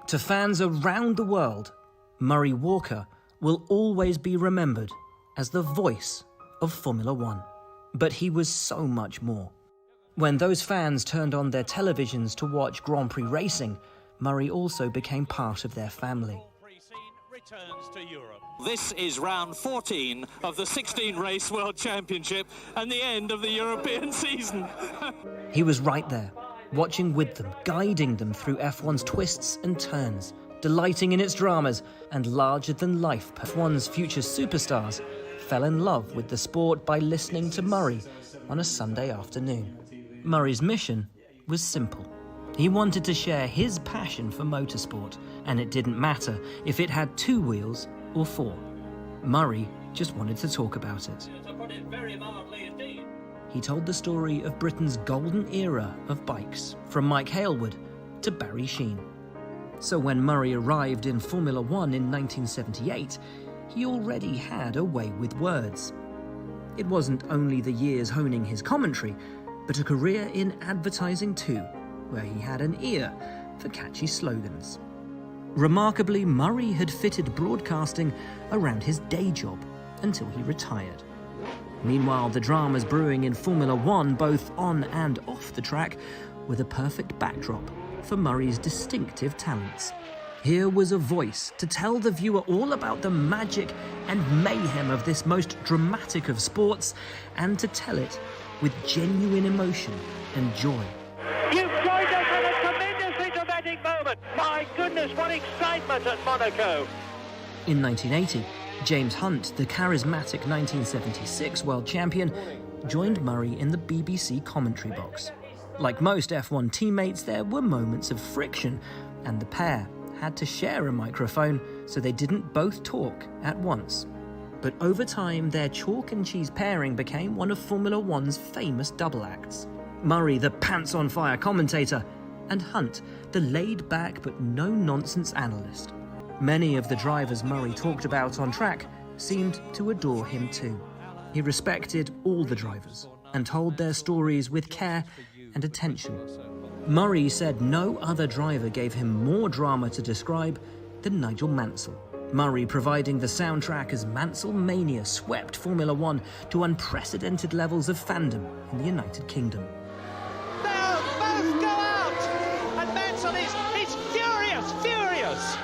To fans around the world, Murray Walker will always be remembered as the voice of Formula One. But he was so much more. When those fans turned on their televisions to watch Grand Prix racing, Murray also became part of their family. This is round 14 of the 16-race World Championship and the end of the European season. He was right there, watching with them, guiding them through F1's twists and turns, delighting in its dramas, and larger-than-life F1's future superstars fell in love with the sport by listening to Murray on a Sunday afternoon. Murray's mission was simple. He wanted to share his passion for motorsport, and it didn't matter if it had 2 wheels or 4. Murray just wanted to talk about it. He told the story of Britain's golden era of bikes, from Mike Hailwood to Barry Sheene. So when Murray arrived in Formula One in 1978, he already had a way with words. It wasn't only the years honing his commentary, but a career in advertising too, where he had an ear for catchy slogans. Remarkably, Murray had fitted broadcasting around his day job until he retired. Meanwhile, the dramas brewing in Formula One, both on and off the track, were the perfect backdrop for Murray's distinctive talents. Here was a voice to tell the viewer all about the magic and mayhem of this most dramatic of sports, and to tell it with genuine emotion and joy. You've joined us at a tremendously dramatic moment. My goodness, what excitement at Monaco. In 1980, James Hunt, the charismatic 1976 world champion, joined Murray in the BBC commentary box. Like most F1 teammates, there were moments of friction, and the pair had to share a microphone so they didn't both talk at once. But over time, their chalk and cheese pairing became one of Formula One's famous double acts. Murray, the pants-on-fire commentator, and Hunt, the laid-back but no-nonsense analyst. Many of the drivers Murray talked about on track seemed to adore him too. He respected all the drivers and told their stories with care and attention. Murray said no other driver gave him more drama to describe than Nigel Mansell. Murray providing the soundtrack as Mansell Mania swept Formula One to unprecedented levels of fandom in the United Kingdom. They'll both go out! And Mansell is furious!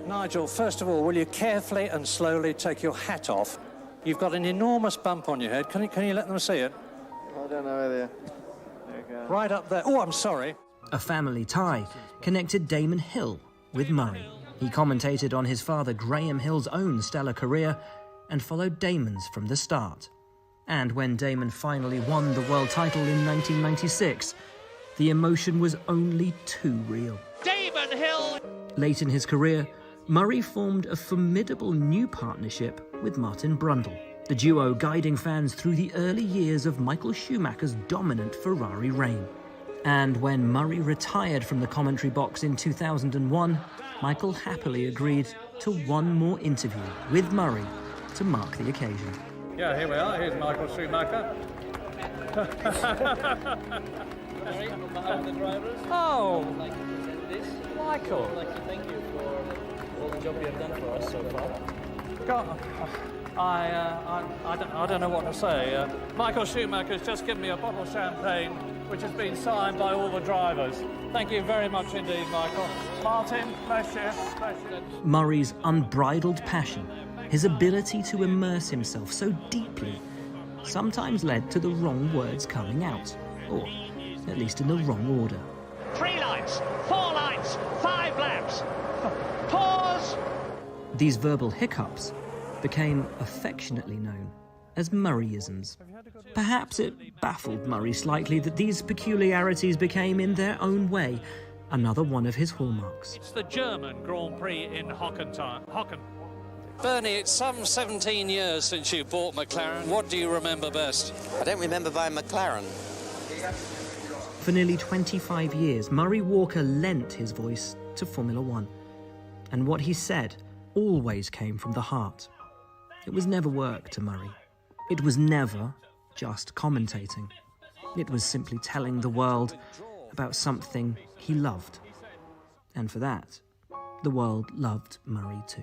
Nigel, first of all, will you carefully and slowly take your hat off? You've got an enormous bump on your head. Can you let them see it? I don't know whether... Right up there. Oh, I'm sorry. A family tie connected Damon Hill with Murray. He commentated on his father Graham Hill's own stellar career and followed Damon's from the start. And when Damon finally won the world title in 1996, the emotion was only too real. Damon Hill! Late in his career, Murray formed a formidable new partnership with Martin Brundle, the duo guiding fans through the early years of Michael Schumacher's dominant Ferrari reign. And when Murray retired from the commentary box in 2001, Michael happily agreed to one more interview with Murray to mark the occasion. Yeah, here we are. Here's Michael Schumacher. Oh, Michael. I'd like to thank you for all the job you have done for us so far. God, I don't know what to say. Michael Schumacher's just given me a bottle of champagne, which has been signed by all the drivers. Thank you very much indeed, Michael. Martin, bless you. Bless you. Murray's unbridled passion, his ability to immerse himself so deeply, sometimes led to the wrong words coming out, or at least in the wrong order. 3 lines, 4 lines, 5 laps. Pause! These verbal hiccups became affectionately known as Murrayisms. Perhaps it baffled Murray slightly that these peculiarities became, in their own way, another one of his hallmarks. It's the German Grand Prix in Hocken. Bernie, it's some 17 years since you bought McLaren. What do you remember best? I don't remember buying McLaren. For nearly 25 years, Murray Walker lent his voice to Formula One. And what he said always came from the heart. It was never work to Murray. It was never just commentating. It was simply telling the world about something he loved. And for that, The world loved Murray too.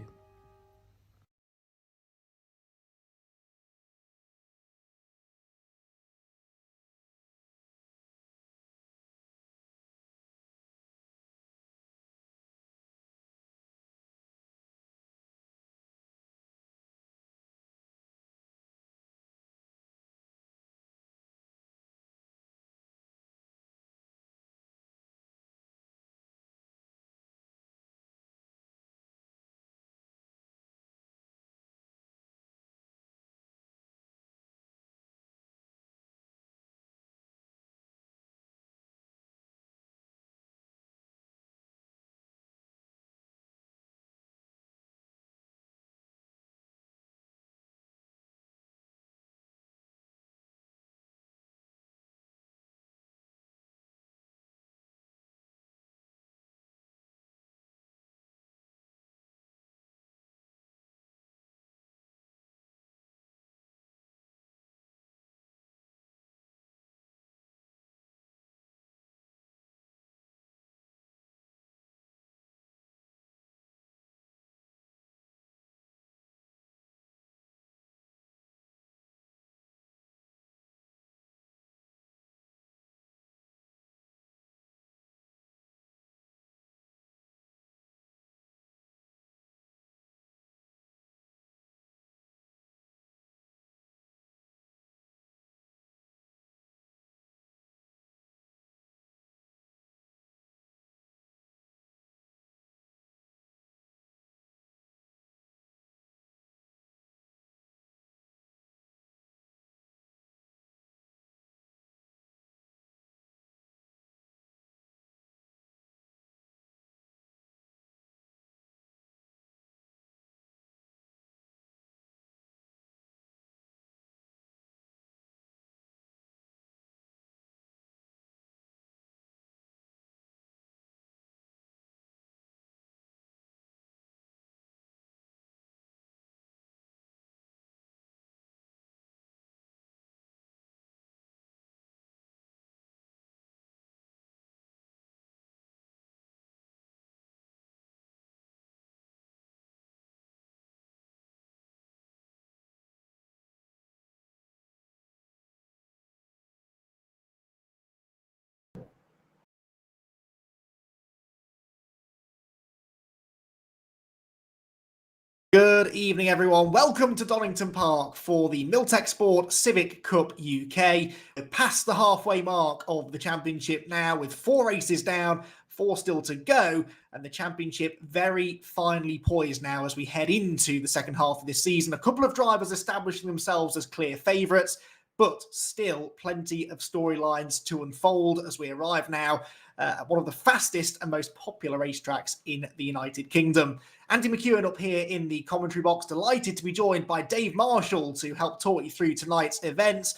Good evening, everyone. Welcome to Donington Park for the Milltek Sport Civic Cup UK. We're past the halfway mark of the championship now, with 4 races down, 4 still to go, and the championship very finely poised now as we head into the second half of this season. A couple of drivers establishing themselves as clear favourites, but still plenty of storylines to unfold as we arrive now at one of the fastest and most popular racetracks in the United Kingdom. Andy McEwen up here in the commentary box, delighted to be joined by Dave Marshall to help talk you through tonight's events.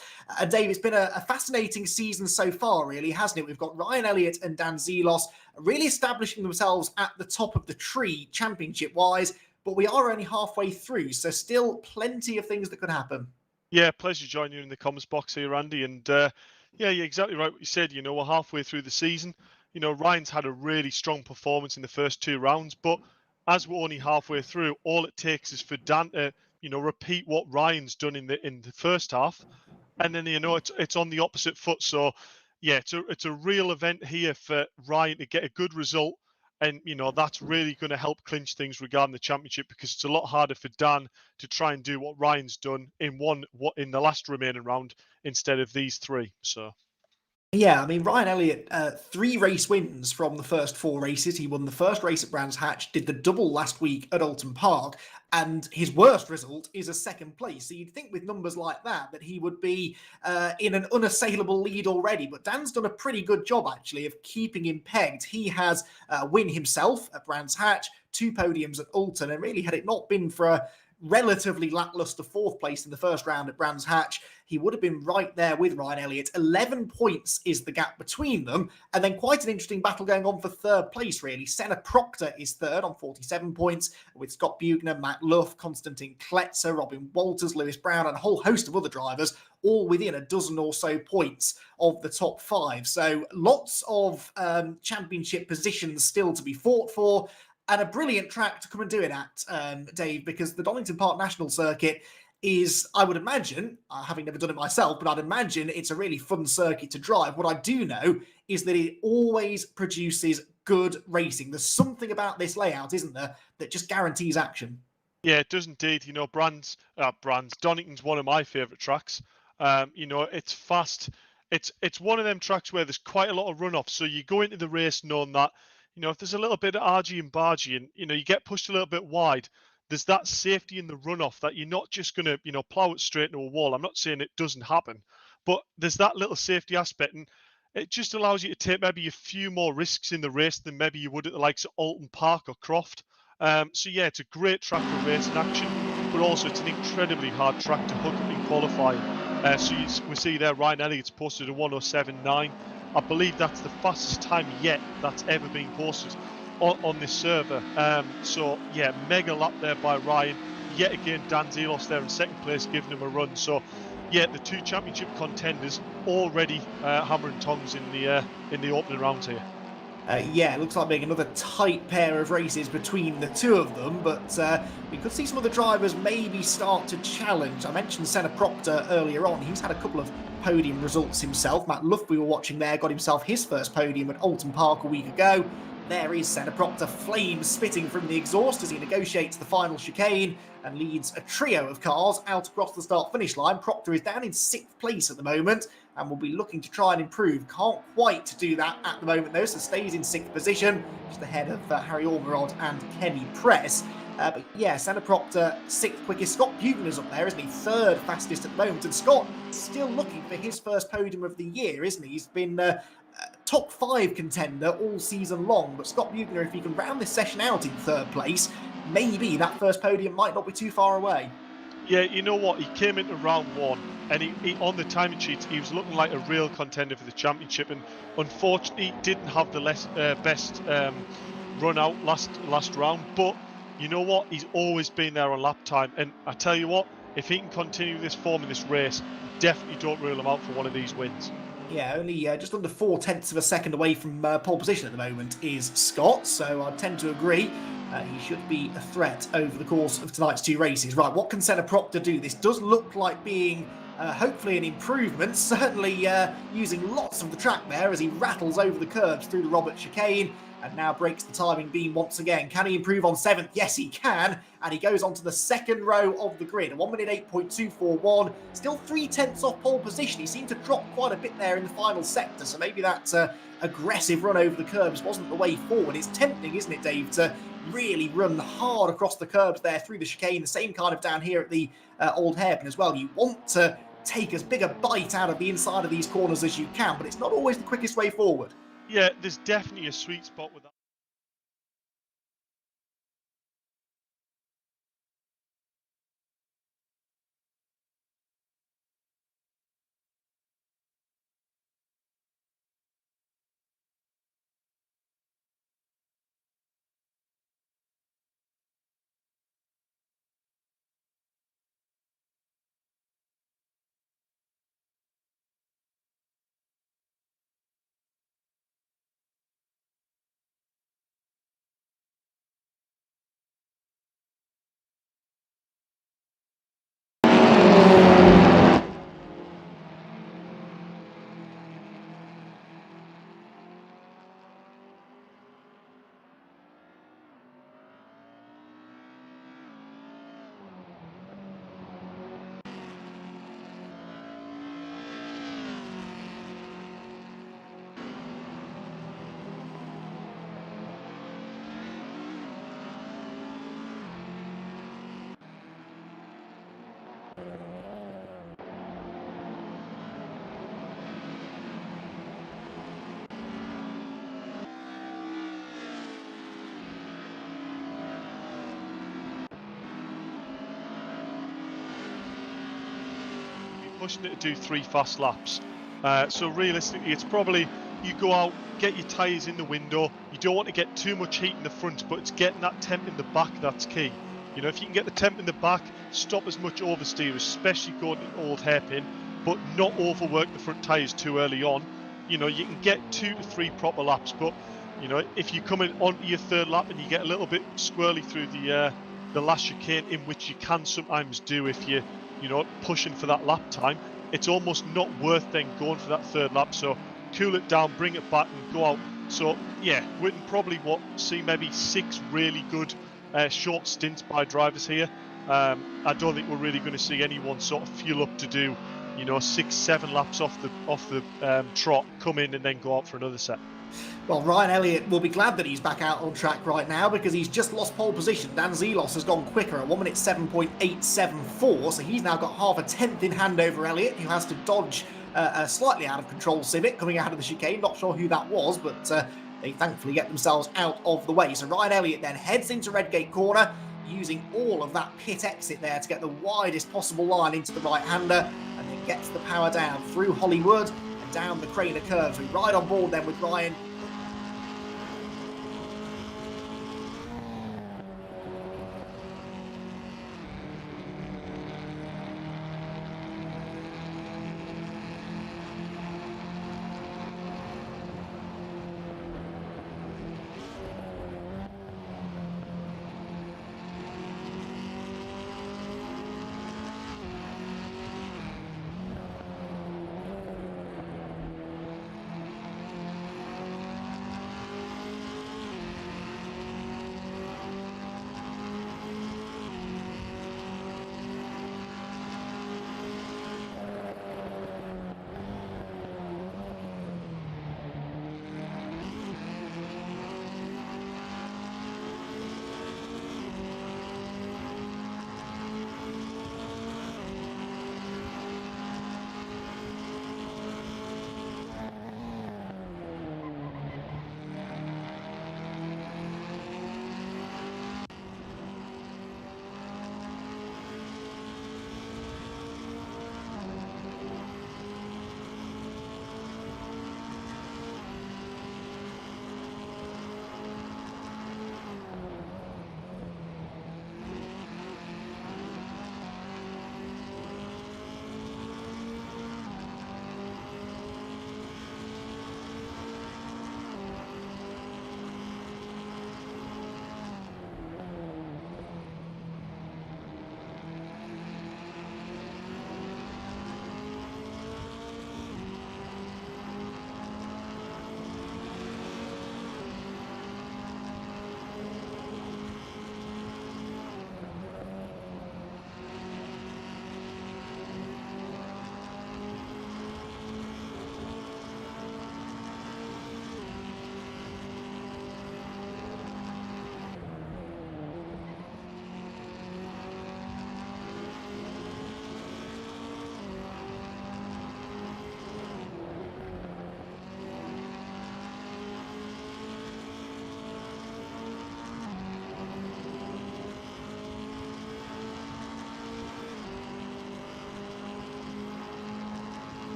Dave, it's been a fascinating season so far, really, hasn't it? We've got Ryan Elliott and Dan Zelos really establishing themselves at the top of the tree championship-wise, but we are only halfway through, so still plenty of things that could happen. Yeah, pleasure joining you in the comments box here, Andy. And yeah, you're exactly right what you said. You know, we're halfway through the season. You know, Ryan's had a really strong performance in the first 2 rounds, but as we're only halfway through, all it takes is for Dan to, you know, repeat what Ryan's done in the first half, and then, you know, it's on the opposite foot. So yeah, it's a real event here for Ryan to get a good result. And, you know, that's really going to help clinch things regarding the championship, because it's a lot harder for Dan to try and do what Ryan's done in the last remaining round instead of these 3. So. Yeah, I mean, Ryan Elliott, 3 race wins from the first 4 races. He won the first race at Brands Hatch, did the double last week at Oulton Park, and his worst result is a 2nd place. So you'd think with numbers like that he would be in an unassailable lead already. But Dan's done a pretty good job, actually, of keeping him pegged. He has win himself at Brands Hatch, 2 podiums at Oulton, and really, had it not been for a relatively lackluster 4th place in the first round at Brands Hatch, he would have been right there with Ryan Elliott. 11 points is the gap between them. And then quite an interesting battle going on for 3rd place, really. Senna Proctor is 3rd on 47 points, with Scott Bugner, Matt Luff, Konstantin Kletzer, Robin Walters, Lewis Brown, and a whole host of other drivers, all within a dozen or so points of the top 5. So lots of championship positions still to be fought for. and a brilliant track to come and do it at, Dave, because the Donington Park National Circuit is, I would imagine, having never done it myself, but I'd imagine it's a really fun circuit to drive. What I do know is that it always produces good racing. There's something about this layout, isn't there, that just guarantees action. Yeah, it does indeed. You know, Donington's one of my favourite tracks. You know, it's fast. It's one of them tracks where there's quite a lot of runoff. So you go into the race knowing that, you know, if there's a little bit of argy and bargy and, you know, you get pushed a little bit wide, there's that safety in the runoff that you're not just going to, you know, plough it straight into a wall. I'm not saying it doesn't happen, but there's that little safety aspect, and it just allows you to take maybe a few more risks in the race than maybe you would at the likes of Alton Park or Croft. So yeah, it's a great track for racing action, but also it's an incredibly hard track to hook up in qualifying. So we see there Ryan Elliott's posted a 1:07.9. I believe that's the fastest time yet that's ever been posted on this server. So yeah, mega lap there by Ryan. Yet again, Dan Zelos there in second place, giving him a run. So yeah, the two championship contenders already hammer and tongs in the opening rounds here. Yeah, it looks like being another tight pair of races between the two of them, but we could see some of the drivers maybe start to challenge. I mentioned Senna Proctor earlier on. He's had a couple of podium results himself. Matt Luff, we were watching there, got himself his first podium at Alton Park a week ago. There is Senna Proctor, flames spitting from the exhaust as he negotiates the final chicane and leads a trio of cars out across the start-finish line. Proctor is down in 6th place at the moment and will be looking to try and improve. Can't quite do that at the moment, though, so stays in 6th position, just ahead of Harry Ormerod and Kenny Press. But yeah, Senna Proctor, 6th quickest. Scott Bugner's up there, isn't he? 3rd fastest at the moment. And Scott still looking for his first podium of the year, isn't he? He's been top 5 contender all season long. But Scott Bugner, if he can round this session out in 3rd place, maybe that first podium might not be too far away. Yeah, you know what? He came into round 1 and he on the timing sheets, he was looking like a real contender for the championship, and unfortunately didn't have the best run out last round. But you know what? He's always been there on lap time, and I tell you what, if he can continue this form in this race, definitely don't rule him out for one of these wins. Yeah, only just under 0.4 of a second away from pole position at the moment is Scott, so I tend to agree. He should be a threat over the course of tonight's 2 races. Right, what can Senna Proctor do? This does look like being hopefully an improvement, certainly using lots of the track there as he rattles over the curbs through the Robert chicane and now breaks the timing beam once again. Can he improve on 7th? Yes, he can. And he goes on to the 2nd row of the grid. 1 minute 8.241. Still 0.3 off pole position. He seemed to drop quite a bit there in the final sector. So maybe that aggressive run over the curbs wasn't the way forward. It's tempting, isn't it, Dave, to really run hard across the curbs there through the chicane. The same kind of down here at the Old Hairpin as well. You want to take as big a bite out of the inside of these corners as you can, but it's not always the quickest way forward. Yeah, there's definitely a sweet spot with that. Pushing it to do 3 fast laps. So realistically, it's probably you go out, get your tyres in the window. You don't want to get too much heat in the front, but it's getting that temp in the back that's key. You know, if you can get the temp in the back, stop as much oversteer, especially going to Old Hairpin, but not overwork the front tyres too early on. You know, you can get 2 to 3 proper laps, but You know, if you come in onto your third lap and you get a little bit squirrely through the last chicane, in which you can sometimes do if you're, you know, pushing for that lap time, it's almost not worth then going for that third lap. So cool it down, bring it back, and go out. So yeah, we can probably see maybe 6 really good short stints by drivers here. I don't think we're really going to see anyone sort of fuel up to do, you know, 6-7 laps off the trot, come in and then go out for another set. Well, Ryan Elliott will be glad that he's back out on track right now, because he's just lost pole position. Dan Zelos has gone quicker at 1 minute 7.874, so he's now got half a tenth in hand over Elliott, who has to dodge a slightly out of control Civic coming out of the chicane. Not sure who that was, but they thankfully get themselves out of the way. So Ryan Elliott then heads into Redgate Corner, using all of that pit exit there to get the widest possible line into the right-hander, and then gets the power down through Hollywood and down the Craner curve. So we ride on board then with Ryan.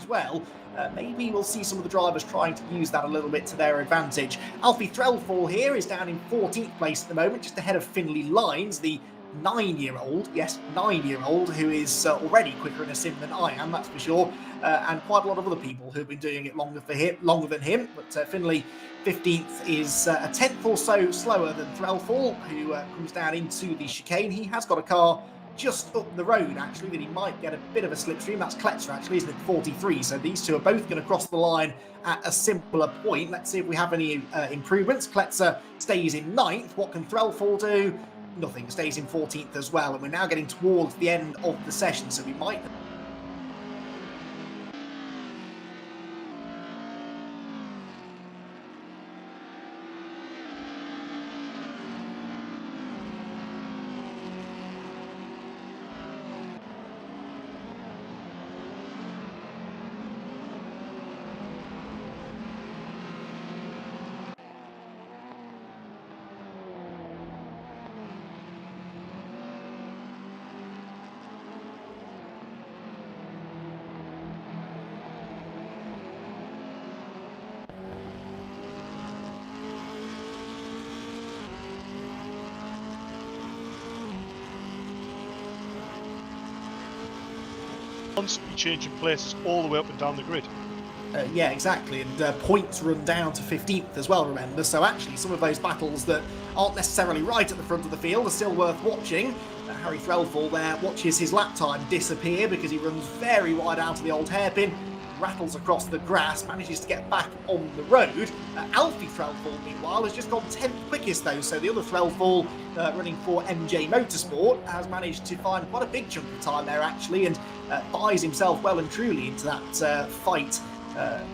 Well, maybe we'll see some of the drivers trying to use that a little bit to their advantage. Alfie Threlfall here is down in 14th place at the moment, just ahead of Finley Lines, the 9-year-old, yes, 9-year-old, who is already quicker in a sim than I am, that's for sure, and quite a lot of other people who've been doing it longer than him. But Finley 15th is a tenth or so slower than Threlfall, who comes down into the chicane. He has got a car just up the road, actually, that he might get a bit of a slipstream. That's Kletzer, actually, isn't it? 43. So these two are both going to cross the line at a similar point. Let's see if we have any improvements. Kletzer stays in 9th. What can Threlfall do? Nothing. Stays in 14th as well. And we're now getting towards the end of the session, so we might... constantly changing places all the way up and down the grid. Yeah, exactly, and points run down to 15th as well, remember, so actually some of those battles that aren't necessarily right at the front of the field are still worth watching. Harry Threlfall there watches his lap time disappear because he runs very wide out of the old hairpin, rattles across the grass, manages to get back on the road. Alfie Threlfall, meanwhile, has just gone 10th quickest though, so the other Threlfall running for MJ Motorsport has managed to find quite a big chunk of time there actually, and buys himself well and truly into that fight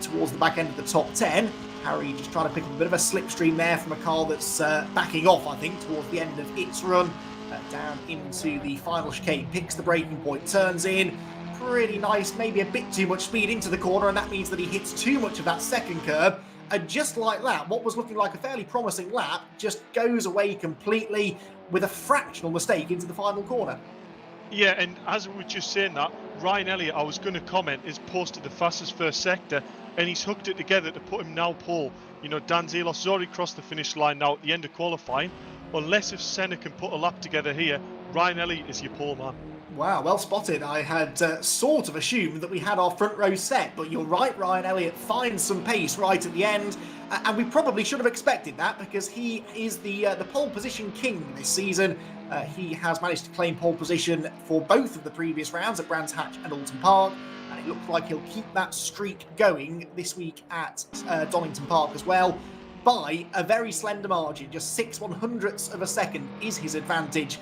towards the back end of the top 10. Harry just trying to pick up a bit of a slipstream there from a car that's backing off, I think, towards the end of its run. Down into the final chicane, picks the braking point, turns in. Pretty nice, maybe a bit too much speed into the corner, and that means that he hits too much of that second curb. And just like that, what was looking like a fairly promising lap just goes away completely with a fractional mistake into the final corner. Yeah, and as we were just saying that, Ryan Elliott, I was going to comment, is posted the fastest first sector, and he's hooked it together to put him now pole. You know, Dan Zelos has already crossed the finish line now at the end of qualifying. Unless if Senna can put a lap together here, Ryan Elliott is your pole man. Wow, well spotted. I had sort of assumed that we had our front row set, but you're right, Ryan Elliott finds some pace right at the end, and we probably should have expected that because he is the pole position king this season. He has managed to claim pole position for both of the previous rounds at Brands Hatch and Alton Park, and it looks like he'll keep that streak going this week at Donington Park as well. By a very slender margin, just 6/100ths of a second is his advantage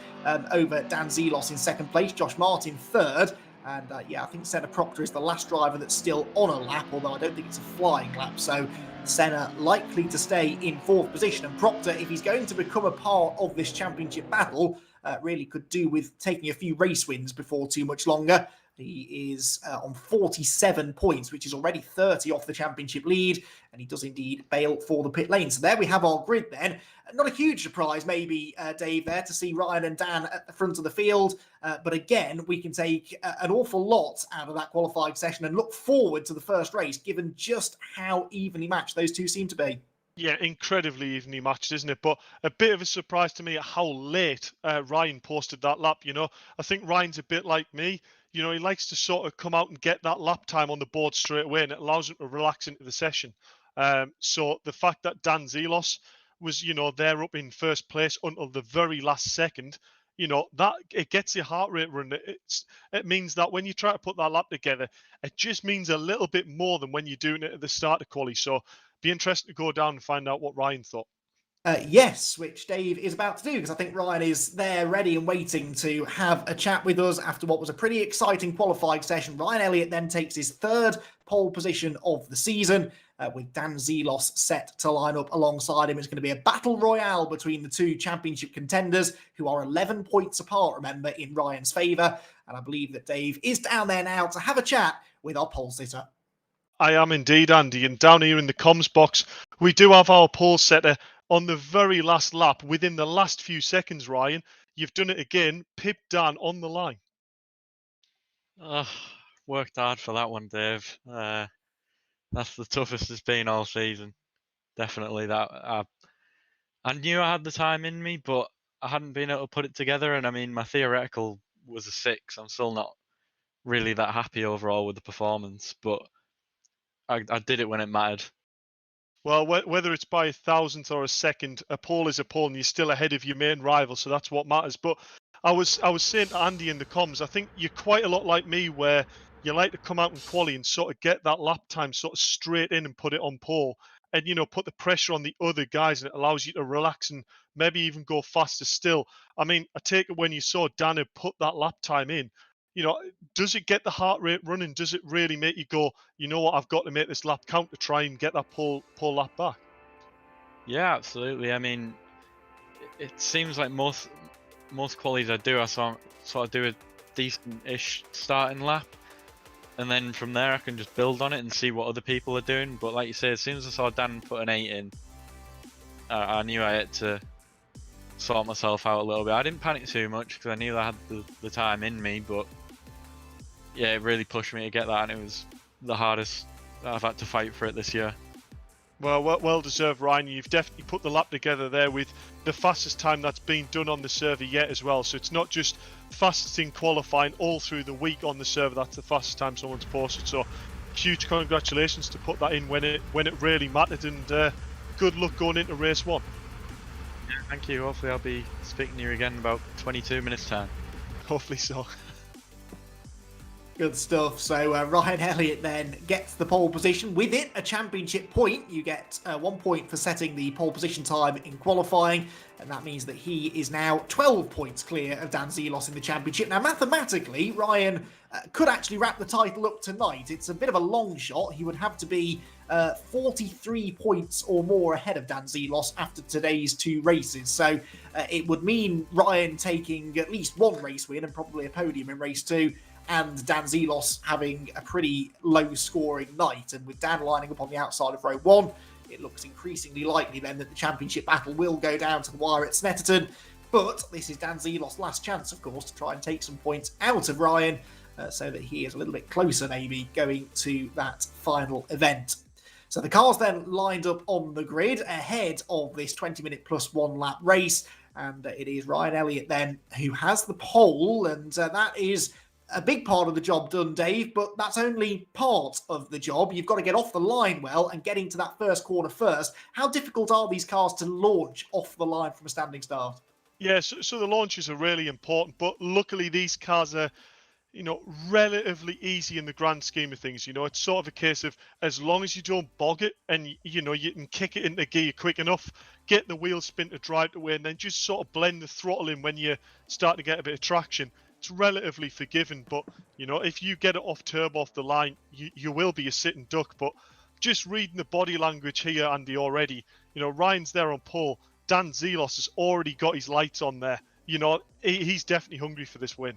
over Dan Zelos in second place, Josh Martin third, and yeah, I think Senna Proctor is the last driver that's still on a lap, although I don't think it's a flying lap, so Senna likely to stay in fourth position, and Proctor, if he's going to become a part of this championship battle, really could do with taking a few race wins before too much longer. He is on 47 points, which is already 30 off the championship lead, and he does indeed bail for the pit lane. So there we have our grid then. Not a huge surprise, maybe, Dave, there to see Ryan and Dan at the front of the field. But again, we can take an awful lot out of that qualifying session and look forward to the first race, given just how evenly matched those two seem to be. Yeah, incredibly evenly matched, isn't it? But a bit of a surprise to me at how late Ryan posted that lap. You know, I think Ryan's a bit like me. You know, he likes to sort of come out and get that lap time on the board straight away, and it allows him to relax into the session. So the fact that Dan Zelos was, you know, there up in first place until the very last second, you know, that it gets your heart rate running. It means that when you try to put that lap together, it just means a little bit more than when you're doing it at the start of quali. So be interesting to go down and find out what Ryan thought. Yes, which Dave is about to do, because I think Ryan is there ready and waiting to have a chat with us after what was a pretty exciting qualifying session. Ryan Elliott then takes his third pole position of the season, with Dan Zelos set to line up alongside him. It's going to be a battle royale between the two championship contenders, who are 11 points apart, remember, in Ryan's favour. And I believe that Dave is down there now to have a chat with our pole sitter. I am indeed, Andy. And down here in the comms box, we do have our pole setter on the very last lap, within the last few seconds. Ryan, you've done it again. Pip Dan on the line. Worked hard for that one, Dave. That's the toughest it's been all season. Definitely that. I knew I had the time in me, but I hadn't been able to put it together. And I mean, my theoretical was a 6. I'm still not really that happy overall with the performance, but I did it when it mattered. Well, whether it's by a thousandth or a second, a pole is a pole, and you're still ahead of your main rival, so that's what matters. But I was saying to Andy in the comms, I think you're quite a lot like me, where you like to come out in quali and sort of get that lap time sort of straight in and put it on pole, and, you know, put the pressure on the other guys, and it allows you to relax and maybe even go faster still. I mean, I take it when you saw Dana put that lap time in, you know, does it get the heart rate running? Does it really make you go, you know what, I've got to make this lap count to try and get that pole lap back? Yeah, absolutely. I mean, it seems like most qualies I do, I sort of do a decent-ish starting lap, and then from there I can just build on it and see what other people are doing. But like you say, as soon as I saw Dan put an 8 in, I knew I had to sort myself out a little bit. I didn't panic too much because I knew I had the time in me, but yeah, it really pushed me to get that, and it was the hardest I've had to fight for it this year. Well deserved, Ryan. You've definitely put the lap together there with the fastest time that's been done on the server yet as well. So it's not just fastest in qualifying, all through the week on the server. That's the fastest time someone's posted. So huge congratulations to put that in when it really mattered, and good luck going into race 1. Yeah, thank you. Hopefully I'll be speaking to you again in about 22 minutes time. Hopefully so. Good stuff. So Ryan Elliott then gets the pole position. With it, a championship point. You get 1 point for setting the pole position time in qualifying, and that means that he is now 12 points clear of Dan Zelos in the championship. Now, mathematically, Ryan could actually wrap the title up tonight. It's a bit of a long shot. He would have to be 43 points or more ahead of Dan Zelos after today's 2 races. So it would mean Ryan taking at least 1 race win and probably a podium in race 2, and Dan Zelos having a pretty low-scoring night. And with Dan lining up on the outside of row 1, it looks increasingly likely then that the championship battle will go down to the wire at Snetterton. But this is Dan Zelos' last chance, of course, to try and take some points out of Ryan, so that he is a little bit closer, maybe, going to that final event. So the cars then lined up on the grid ahead of this 20-minute plus 1 lap race, and it is Ryan Elliott then who has the pole, and that is a big part of the job done, Dave, but that's only part of the job. You've got to get off the line well and get into that first corner first. How difficult are these cars to launch off the line from a standing start? Yeah, so the launches are really important, but luckily these cars are, relatively easy in the grand scheme of things. It's sort of a case of, as long as you don't bog it and, you can kick it into gear quick enough, get the wheel spin to drive it away, and then just sort of blend the throttle in when you start to get a bit of traction. It's relatively forgiving, but if you get it off turbo off the line, you will be a sitting duck. But just reading the body language here, Andy, already, Ryan's there on pole. Dan Zelos has already got his lights on there. He's definitely hungry for this win.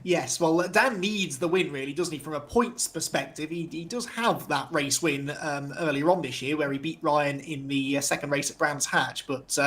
Yes, well, Dan needs the win, really, doesn't he? From a points perspective, he does have that race win earlier on this year, where he beat Ryan in the second race at Brands Hatch. But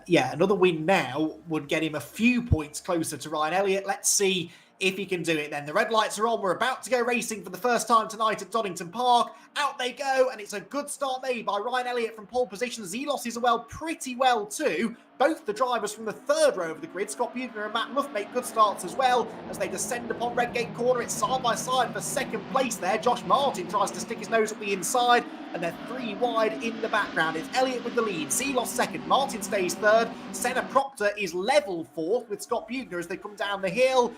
another win now would get him a few points closer to Ryan Elliott. Let's see if he can do it then. The red lights are on. We're about to go racing for the first time tonight at Donington Park. Out they go, and it's a good start made by Ryan Elliott from pole position. Zelos is pretty well too. Both the drivers from the third row of the grid, Scott Bugner and Matt Luff, make good starts as well as they descend upon Redgate Corner. It's side by side for second place there. Josh Martin tries to stick his nose up the inside, and they're 3 wide in the background. It's Elliott with the lead, Zelos second, Martin stays third. Senna Proctor is level 4th with Scott Bugner as they come down the hill,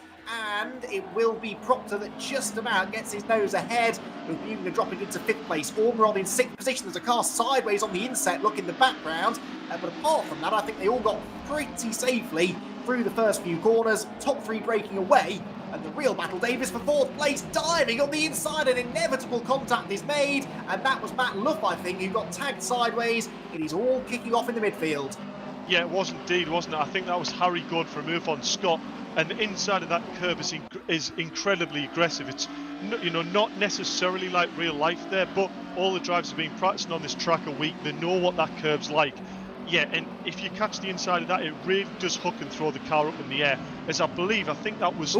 and it will be Proctor that just about gets his nose ahead, with Bugner dropping into 5th place. Ormerod in 6th position. There's a car sideways on the inset look in the background, but apart from that, I think they all got pretty safely through the first few corners, top 3 breaking away, and the real battle, Davis, for 4th place, diving on the inside, and inevitable contact is made, and that was Matt Luff, I think, who got tagged sideways. It is all kicking off in the midfield. Yeah, it was indeed, wasn't it? I think that was Harry going for a move on Scott, and the inside of that curve is incredibly aggressive. It's not necessarily like real life there, but all the drivers have been practicing on this track a week. They know what that curve's like. Yeah, and if you catch the inside of that, it really does hook and throw the car up in the air. As I think that was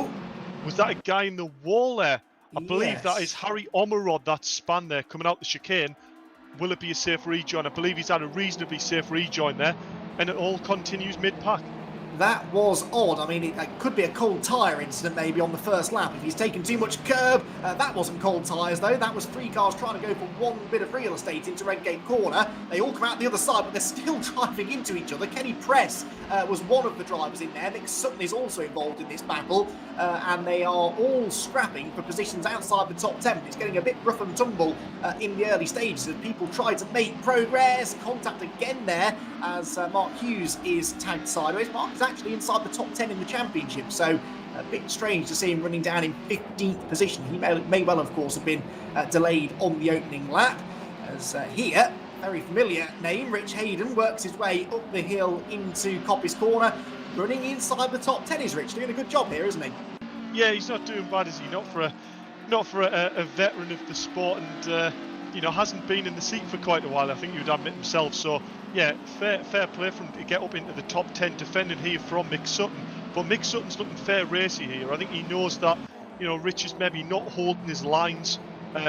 that a guy in the wall there? I believe that is Harry Ormerod, that span there coming out the chicane. Will it be a safe rejoin? I believe he's had a reasonably safe rejoin there, and it all continues mid-pack. That was odd. I mean, it could be a cold tyre incident maybe on the first lap if he's taken too much curb. That wasn't cold tyres though. That was 3 cars trying to go for 1 bit of real estate into Redgate Corner. They all come out the other side, but they're still driving into each other. Kenny Press was one of the drivers in there. Nick Sutton is also involved in this battle, and they are all scrapping for positions outside the top 10. It's getting a bit rough and tumble in the early stages as people try to make progress. Contact again there as Mark Hughes is tagged sideways. Mark is actually inside the top 10 in the championship, so a bit strange to see him running down in 15th position. He may well, of course, have been delayed on the opening lap, as here, very familiar name, Rich Hayden, works his way up the hill into Coppice Corner, running inside the top 10. Is Rich doing a good job here, isn't he? Yeah, he's not doing bad, is he? Not for a veteran of the sport, and hasn't been in the seat for quite a while, I think you'd admit himself. So yeah, fair play for him to get up into the top 10, defending here from Mick Sutton. But Mick Sutton's looking fair racy here. I think he knows that Rich is maybe not holding his lines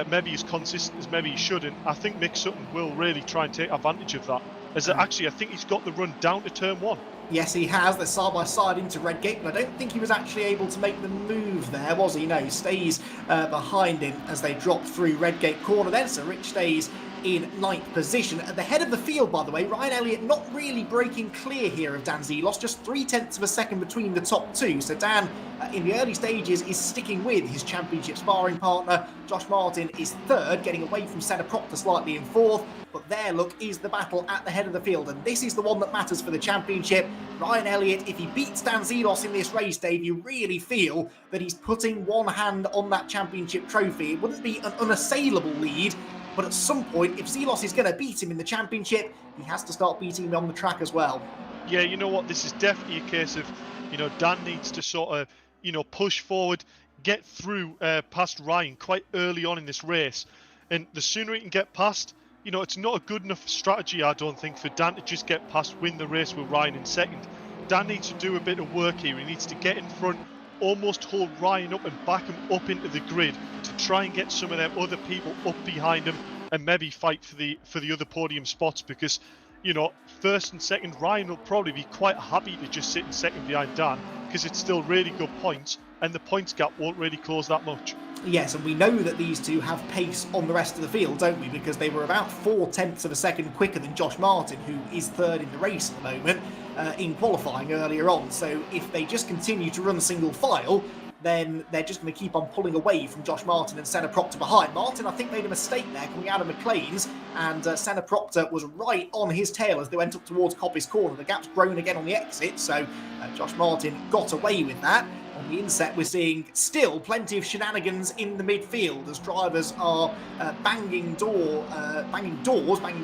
maybe as consistent as maybe he should, and I think Mick Sutton will really try and take advantage of that. As actually, I think he's got the run down to turn 1. Yes, he has. They're side by side into Redgate, but I don't think he was actually able to make the move there, was he? No, he stays behind him as they drop through Redgate corner then, so Rich stays in 9th position. At the head of the field, by the way, Ryan Elliott not really breaking clear here of Dan Zelos, just 0.3 of a second between the top two. So Dan, in the early stages, is sticking with his championship sparring partner. Josh Martin is 3rd, getting away from Senna Proctor slightly in 4th. But there, look, is the battle at the head of the field, and this is the one that matters for the championship. Ryan Elliott, if he beats Dan Zelos in this race, Dave, you really feel that he's putting one hand on that championship trophy. It wouldn't be an unassailable lead, but at some point, if Zelos is going to beat him in the championship, he has to start beating him on the track as well. Yeah, you know what? This is definitely a case of, Dan needs to sort of, push forward, get through past Ryan quite early on in this race. And the sooner he can get past, it's not a good enough strategy, I don't think, for Dan to just get past, win the race with Ryan in 2nd. Dan needs to do a bit of work here. He needs to get in front, almost hold Ryan up and back him up into the grid to try and get some of them other people up behind him and maybe fight for the other podium spots, because 1st and 2nd, Ryan will probably be quite happy to just sit in 2nd behind Dan, because it's still really good points and the points gap won't really close that much. Yes, and we know that these two have pace on the rest of the field, don't we? Because they were about 0.4 of a second quicker than Josh Martin, who is 3rd in the race at the moment, in qualifying earlier on. So if they just continue to run single file, then they're just going to keep on pulling away from Josh Martin and Senna Proctor behind. Martin, I think, made a mistake there coming out of McLean's, and Senna Proctor was right on his tail as they went up towards Coppice Corner. The gap's grown again on the exit, so Josh Martin got away with that. On the inset, we're seeing still plenty of shenanigans in the midfield as drivers are banging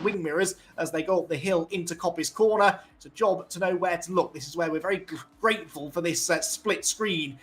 wing mirrors as they go up the hill into Coppice Corner. It's a job to know where to look. This is where we're very grateful for this split screen.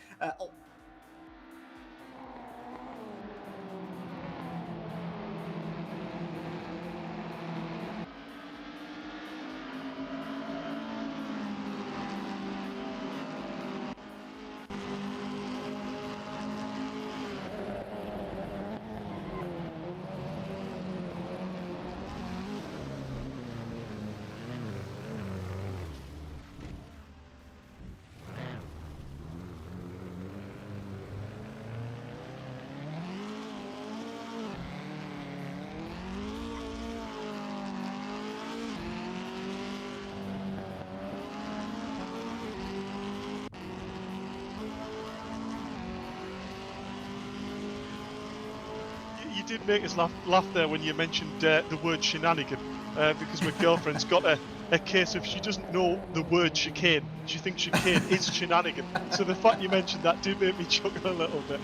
You did make us laugh there when you mentioned the word shenanigan, because my girlfriend's got a case of she doesn't know the word chicane. She thinks chicane is shenanigan. So the fact you mentioned that did make me chuckle a little bit.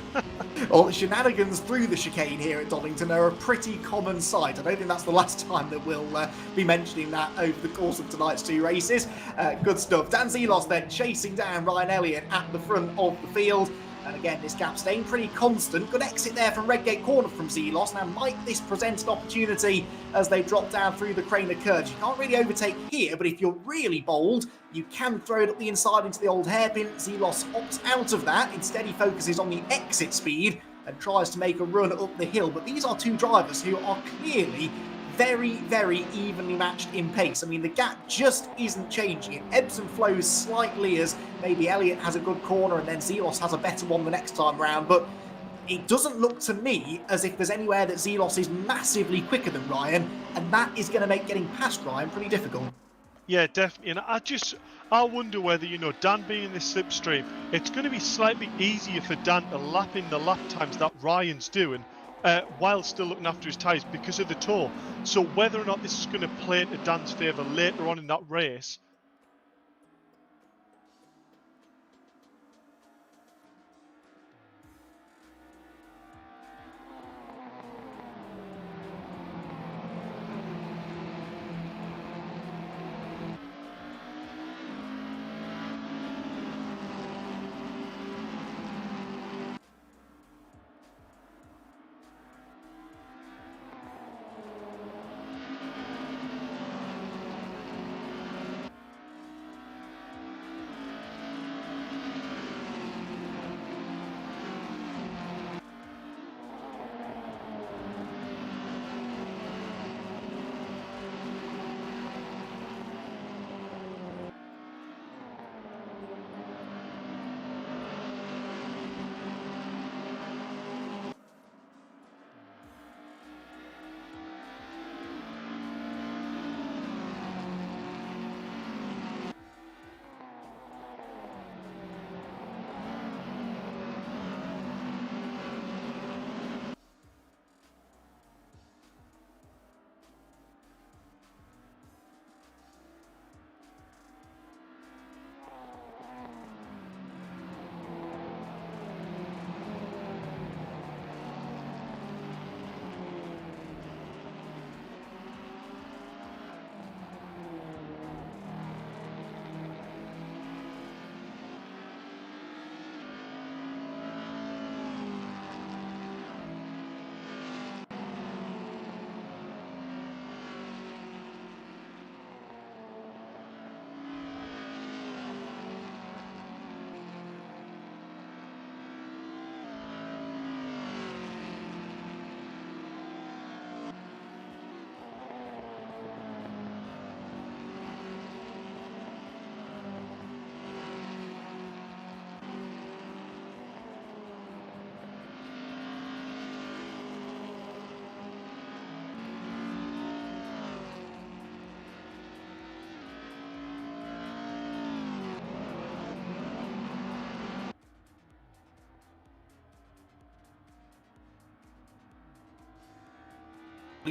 Well, shenanigans through the chicane here at Donington are a pretty common sight. I don't think that's the last time that we'll be mentioning that over the course of tonight's 2 races. Good stuff. Dan Zelos then chasing down Ryan Elliott at the front of the field. And again, this gap staying pretty constant. Good exit there from Redgate Corner from Zelos. Now, might this present an opportunity as they drop down through the Craner curves? You can't really overtake here, but if you're really bold, you can throw it up the inside into the old hairpin. Zelos opts out of that. Instead, he focuses on the exit speed and tries to make a run up the hill. But these are two drivers who are clearly very, very evenly matched in pace. I mean, the gap just isn't changing. It ebbs and flows slightly as maybe Elliott has a good corner and then Zelos has a better one the next time round, but it doesn't look to me as if there's anywhere that Zelos is massively quicker than Ryan, and that is going to make getting past Ryan pretty difficult. Yeah, definitely. And I wonder whether, Dan being in this slipstream, it's going to be slightly easier for Dan to lap in the lap times that Ryan's doing, while still looking after his tyres because of the tow. So whether or not this is going to play into Dan's favour later on in that race.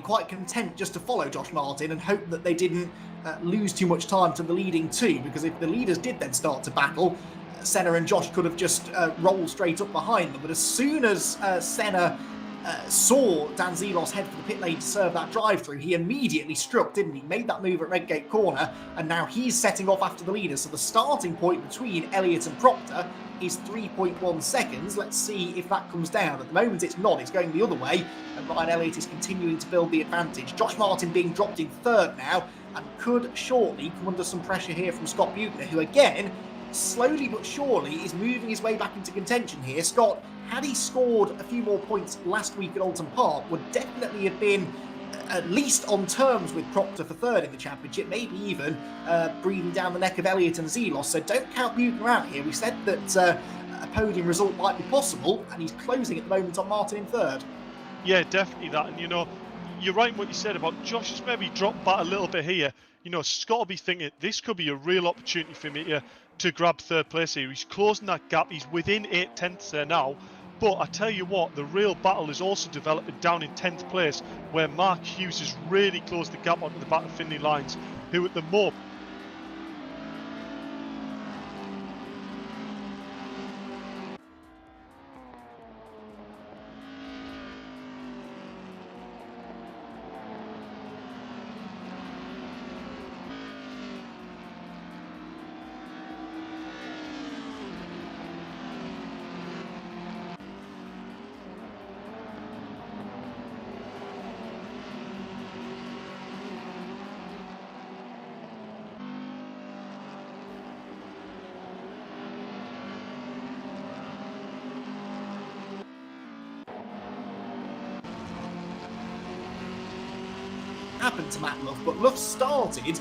quite content just to follow Josh Martin and hope that they didn't lose too much time to the leading two, because if the leaders did then start to battle, Senna and Josh could have just rolled straight up behind them. But as soon as Senna saw Dan Zelos head for the pit lane to serve that drive-through, he immediately struck, didn't he? Made that move at Redgate Corner, and now he's setting off after the leaders. So the starting point between Elliott and Proctor is 3.1 seconds. Let's see if that comes down. At the moment it's not, it's going the other way, and Ryan Elliott is continuing to build the advantage. Josh Martin being dropped in third now, and could shortly come under some pressure here from Scott Buechner, who again, slowly but surely, is moving his way back into contention here. Scott, had he scored a few more points last week at Alton Park, would definitely have been at least on terms with Proctor for third in the championship, maybe even breathing down the neck of Elliott and Zelos. So don't count Buechner out here. We said that a podium result might be possible, and he's closing at the moment on Martin in third. Yeah, definitely that. And, you know, you're right in what you said about Josh has maybe dropped back a little bit here. You know, Scott will be thinking, this could be a real opportunity for me to grab third place here. He's closing that gap. He's within 8/10 there now. But I tell you what, the real battle is also developing down in 10th place, where Mark Hughes has really closed the gap onto the back of Finley Lyons, who at the moment... happened to Matt Luff, but Luff started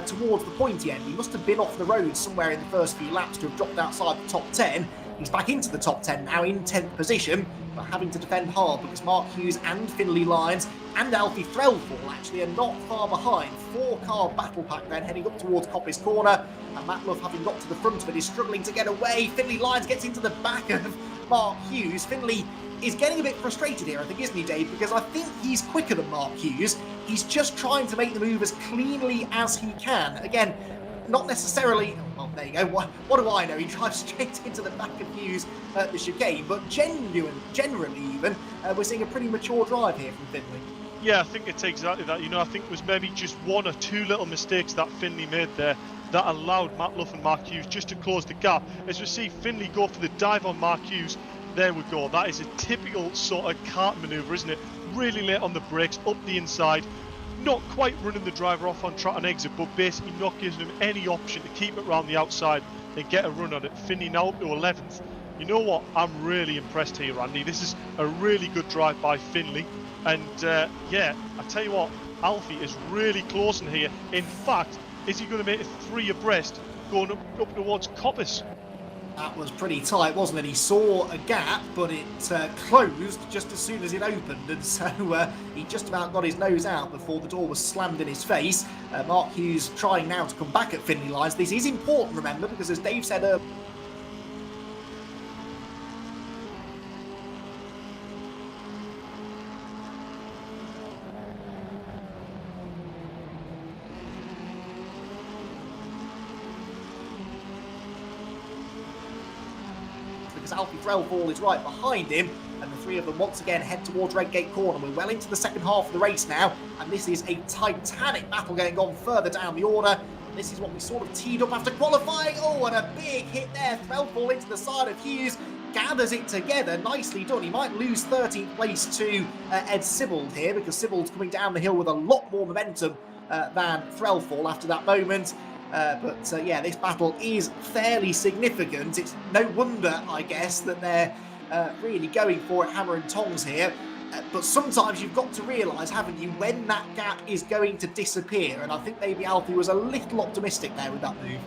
towards the pointy end. He must have been off the road somewhere in the first few laps to have dropped outside the top 10. He's back into the top 10 now in 10th position, but having to defend hard because Mark Hughes and Finley Lyons and Alfie Threlfall actually are not far behind. 4-car battle pack then heading up towards Coppice Corner, and Matt Luff, having got to the front of it, is struggling to get away. Finley Lyons gets into the back of Mark Hughes. Finley is getting a bit frustrated here, I think, isn't he, Dave? Because I think he's quicker than Mark Hughes. He's just trying to make the move as cleanly as he can. Again, not necessarily... Well, there you go. What do I know? He drives straight into the back of Hughes at the chicane. But generally even, we're seeing a pretty mature drive here from Finley. Yeah, I think it's exactly that. You know, I think it was maybe just one or two little mistakes that Finley made there that allowed Matt Luff and Mark Hughes just to close the gap. As we see Finley go for the dive on Mark Hughes, there we go. That is a typical sort of kart manoeuvre, isn't it? Really late on the brakes, up the inside. Not quite running the driver off on track and exit, but basically not giving him any option to keep it around the outside and get a run on it. Finley now up to 11th. You know what? I'm really impressed here, Andy. This is a really good drive by Finley. And yeah, I tell you what, Alfie is really closing here. In fact, is he going to make it 3 abreast going up towards Coppice? That was pretty tight, wasn't it? He saw a gap, but it closed just as soon as it opened, and so he just about got his nose out before the door was slammed in his face. Mark Hughes trying now to come back at Finley Lyons. This is important, remember, because as Dave said earlier, Alfie Threlfall is right behind him, and the three of them once again head towards Redgate Corner. We're well into the second half of the race now, and this is a titanic battle going on further down the order. This is what we sort of teed up after qualifying. Oh, and a big hit there. Threlfall into the side of Hughes, gathers it together. Nicely done. He might lose 13th place to Ed Sibbald here, because Sibbald's coming down the hill with a lot more momentum than Threlfall after that moment. But yeah, this battle is fairly significant. It's no wonder, I guess, that they're really going for it hammer and tongs here. But sometimes you've got to realise, haven't you, when that gap is going to disappear. And I think maybe Alfie was a little optimistic there with that move.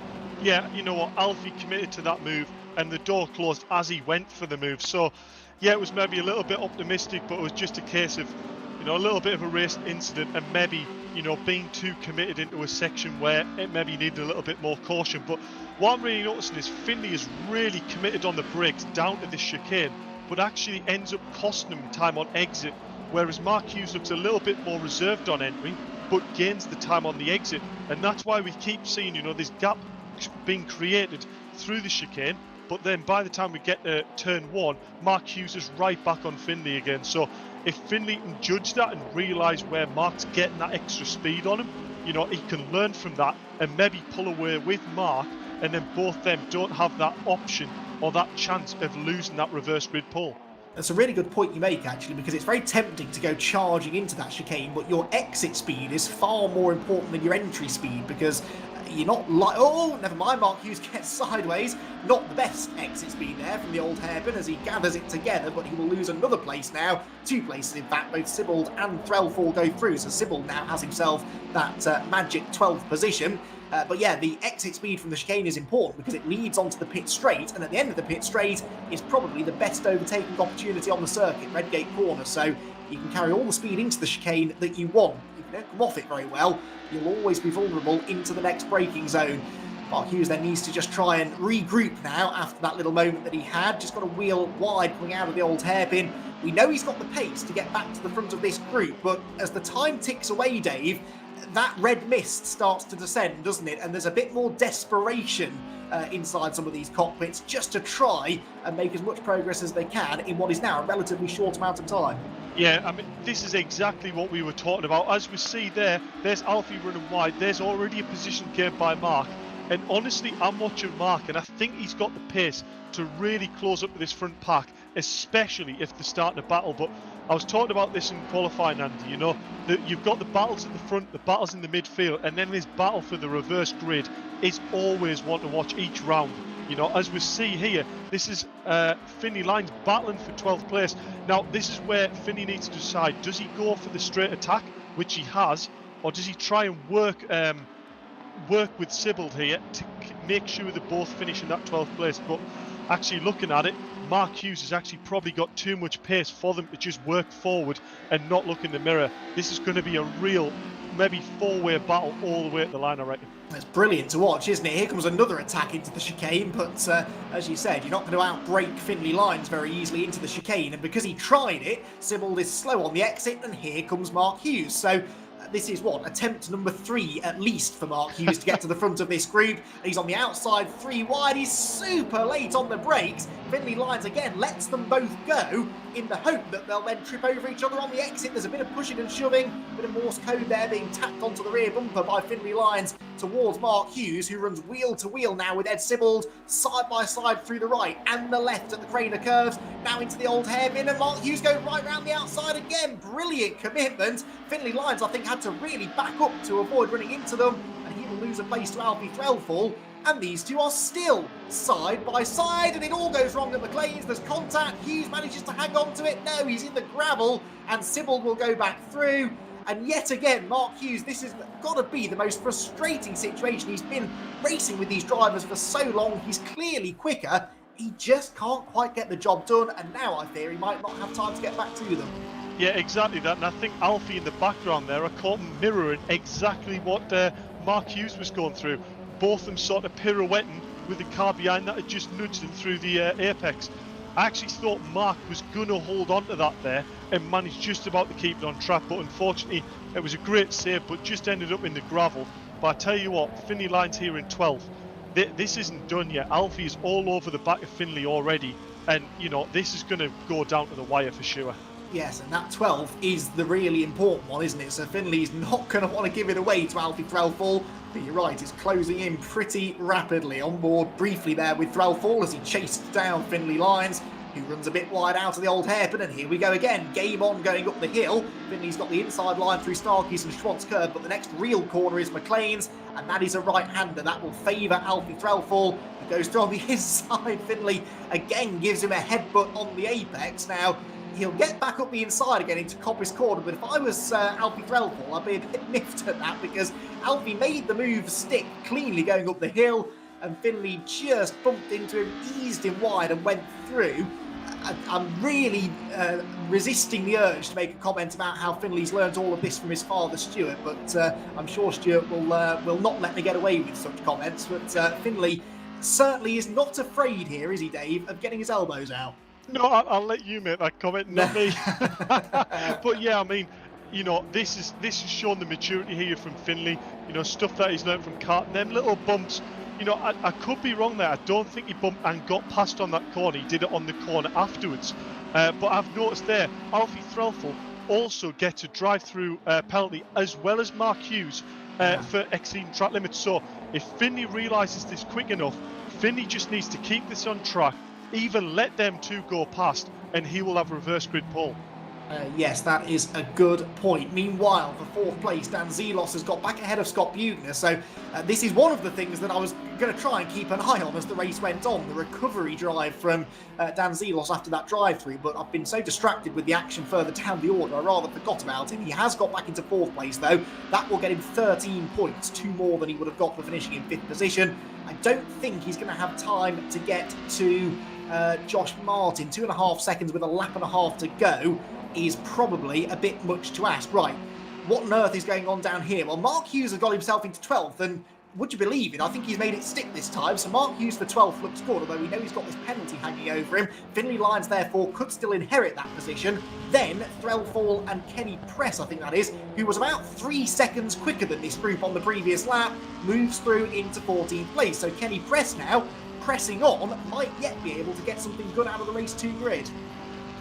Yeah, you know what, Alfie committed to that move, and the door closed as he went for the move. So, yeah, it was maybe a little bit optimistic, but it was just a case of, you know, a little bit of a race incident, and maybe, you know, being too committed into a section where it maybe needed a little bit more caution. But what I'm really noticing is Finley is really committed on the brakes down to this chicane, but actually ends up costing him time on exit whereas Mark Hughes looks a little bit more reserved on entry, but gains the time on the exit. And that's why we keep seeing, this gap being created through the chicane. But then by the time we get to turn 1, Mark Hughes is right back on Finley again. So if Finley can judge that and realise where Mark's getting that extra speed on him, he can learn from that and maybe pull away with Mark, and then both them don't have that option or that chance of losing that reverse grid pull. That's a really good point you make, actually, because it's very tempting to go charging into that chicane, but your exit speed is far more important than your entry speed, because you're not like, oh, never mind, Mark Hughes gets sideways. Not the best exit speed there from the old hairpin as he gathers it together, but he will lose another place now. 2 places, in fact, both Sibbald and Threlfall go through, so Sibbald now has himself that magic 12th position. But yeah, the exit speed from the chicane is important because it leads onto the pit straight, and at the end of the pit straight is probably the best overtaking opportunity on the circuit, Redgate Corner, so you can carry all the speed into the chicane that you want. If you don't come off it very well, you'll always be vulnerable into the next braking zone. Mark Hughes then needs to just try and regroup now after that little moment that he had. Just got to wheel wide coming out of the old hairpin. We know he's got the pace to get back to the front of this group, but as the time ticks away, Dave, that red mist starts to descend, doesn't it? And there's a bit more desperation inside some of these cockpits just to try and make as much progress as they can in what is now a relatively short amount of time. Yeah, I mean, this is exactly what we were talking about. As we see there's Alfie running wide. There's already a position gained by Mark. And honestly, I'm watching Mark, and I think he's got the pace to really close up with this front pack, especially if they're starting a battle. But I was talking about this in qualifying, Andy, that you've got the battles at the front, the battles in the midfield, and then this battle for the reverse grid is always one to watch each round. As we see here, this is Finley Lyons battling for 12th place. Now, this is where Finley needs to decide, does he go for the straight attack, which he has, or does he try and work with Sibbald here to make sure they both finish in that 12th place? But actually looking at it, Mark Hughes has actually probably got too much pace for them to just work forward and not look in the mirror. This is going to be a real, maybe 4-way battle all the way at the line, I reckon. It's brilliant to watch, isn't it? Here comes another attack into the chicane, but as you said, you're not going to outbrake Finley Lyons very easily into the chicane, and because he tried it, Sibbald is slow on the exit, and here comes Mark Hughes. So this is attempt number 3 at least for Mark Hughes to get to the front of this group. He's on the outside, 3 wide. He's super late on the brakes. Finley Lyons again lets them both go in the hope that they'll then trip over each other on the exit. There's a bit of pushing and shoving, a bit of Morse code there being tapped onto the rear bumper by Finley Lyons towards Mark Hughes, who runs wheel to wheel now with Ed Sibbald, side by side through the right and the left at the Craner curves, now into the old hairpin, and Mark Hughes goes right round the outside again. Brilliant commitment. Finley Lyons, I think, had to really back up to avoid running into them, and he will lose a place to Alfie Threlfall. And these two are still side by side, and it all goes wrong at McLean's. There's contact. Hughes manages to hang on to it. No, he's in the gravel, and Sibbald will go back through. And yet again, Mark Hughes, this has got to be the most frustrating situation. He's been racing with these drivers for so long. He's clearly quicker. He just can't quite get the job done, and now I fear he might not have time to get back to them. Yeah, exactly that. And I think Alfie in the background there are caught mirroring exactly what Mark Hughes was going through. Both of them sort of pirouetting with the car behind that had just nudged them through the apex. I actually thought Mark was going to hold on to that there and managed just about to keep it on track, but unfortunately it was a great save, but just ended up in the gravel. But I tell you what, Finley Lyons here in 12th. This isn't done yet. Alfie is all over the back of Finley already, and this is going to go down to the wire for sure. Yes, and that 12th is the really important one, isn't it? So Finley's not going to want to give it away to Alfie Threlfall. But you're right, it's closing in pretty rapidly. On board briefly there with Threlfall as he chased down Finley Lyons, who runs a bit wide out of the old hairpin, and here we go again. Game on going up the hill. Finley's got the inside line through Starkey's and Schwant's curve, but the next real corner is McLean's, and that is a right-hander. That will favour Alfie Threlfall, who goes through on the inside. Finley again gives him a headbutt on the apex. Now, he'll get back up the inside again into Coppice Corner, but if I was Alfie Threlfall, I'd be a bit miffed at that, because Alfie made the move stick cleanly going up the hill, and Finley just bumped into him, eased him wide and went through. I'm really resisting the urge to make a comment about how Finley's learnt all of this from his father Stuart, but I'm sure Stuart will not let me get away with such comments. But Finley certainly is not afraid here, is he, Dave, of getting his elbows out? No, I'll let you make that comment, not me. But yeah, I mean, you know, this is showing the maturity here from Finley. You know, stuff that he's learned from Carton. Them little bumps. You know, I could be wrong there. I don't think he bumped and got past on that corner. He did it on the corner afterwards. But I've noticed there, Alfie Threlfall also gets a drive-through penalty, as well as Mark Hughes for exceeding track limits. So if Finley realises this quick enough, Finley just needs to keep this on track, even let them two go past, and he will have reverse grid pole. Yes, that is a good point. Meanwhile, for fourth place, Dan Zelos has got back ahead of Scott Bugner. So this is one of the things that I was going to try and keep an eye on as the race went on, the recovery drive from Dan Zelos after that drive-through. But I've been so distracted with the action further down the order, I rather forgot about him. He has got back into fourth place, though. That will get him 13 points, 2 more than he would have got for finishing in fifth position. I don't think he's going to have time to get to Josh Martin. 2.5 seconds with a lap and a half to go is probably a bit much to ask. Right, what on earth is going on down here? Well, Mark Hughes has got himself into 12th, and would you believe it? I think he's made it stick this time. So Mark Hughes for 12th looks good, although we know he's got this penalty hanging over him. Finley Lyons, therefore, could still inherit that position. Then Threlfall and Kenny Press, I think that is, who was about 3 seconds quicker than this group on the previous lap, moves through into 14th place. So Kenny Press now, pressing on, might yet be able to get something good out of the race 2 grid.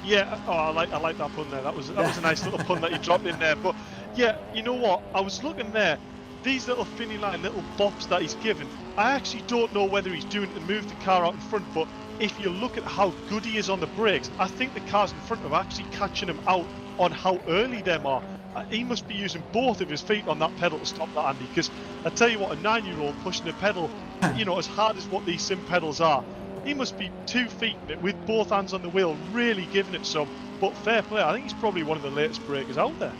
Yeah, oh, I like that pun there. That was a nice little pun that you dropped in there. But yeah, you know what? I was looking there. These little Finley line, little bops that he's given, I actually don't know whether he's doing it to move the car out in front. But if you look at how good he is on the brakes, I think the cars in front of him are actually catching him out on how early them are. He must be using both of his feet on that pedal to stop that, Andy. Because I tell you what, a 9-year-old pushing a pedal, you know, as hard as what these sim pedals are, he must be 2 feet in it with both hands on the wheel, really giving it some. But fair play, I think he's probably one of the latest breakers out there.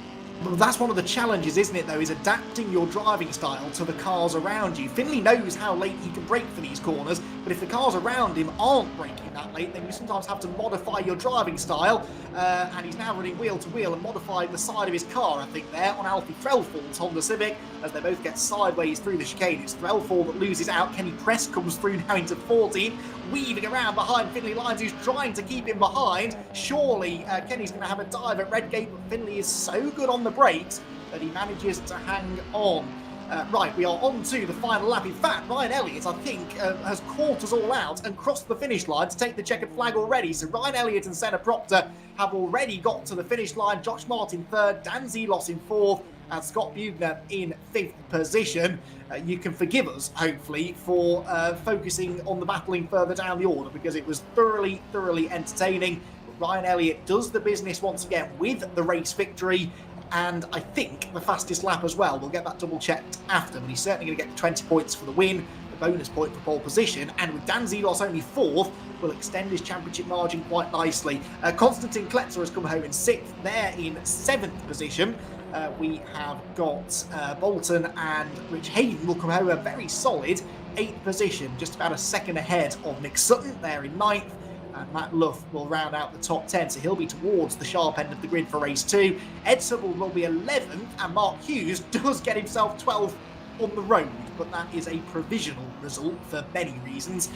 Well, that's one of the challenges, isn't it, though, is adapting your driving style to the cars around you. Finley knows how late he can brake for these corners, but if the cars around him aren't braking that late, then you sometimes have to modify your driving style, and he's now running wheel to wheel and modifying the side of his car, I think, there on Alfie Threlfall's Honda Civic, as they both get sideways through the chicane. It's Threlfall that loses out. Kenny Press comes through now into 14, weaving around behind Finley Lyons, who's trying to keep him behind. Surely Kenny's going to have a dive at Redgate, but Finley is so good on the brakes that he manages to hang on. Right, we are on to the final lap. In fact, Ryan Elliott, I think, has caught us all out and crossed the finish line to take the checkered flag already. So Ryan Elliott and Senna Proctor have already got to the finish line. Josh Martin third, Dan Zelos in fourth, and Scott Bugner in fifth position. You can forgive us, hopefully, for focusing on the battling further down the order, because it was thoroughly entertaining. But Ryan Elliott does the business once again with the race victory, and I think the fastest lap as well. We'll get that double checked after, but he's certainly going to get 20 points for the win, the bonus point for pole position, and with Dan Zelos only fourth, will extend his championship margin quite nicely. Konstantin Kletzer has come home in sixth. They're in seventh position. We have got Bolton and Rich Hayden will come home a very solid 8th position, just about a second ahead of Nick Sutton. They're in 9th. And Matt Luff will round out the top 10, so he'll be towards the sharp end of the grid for race 2. Ed Subble will be 11th, and Mark Hughes does get himself 12th on the road, but that is a provisional result for many reasons,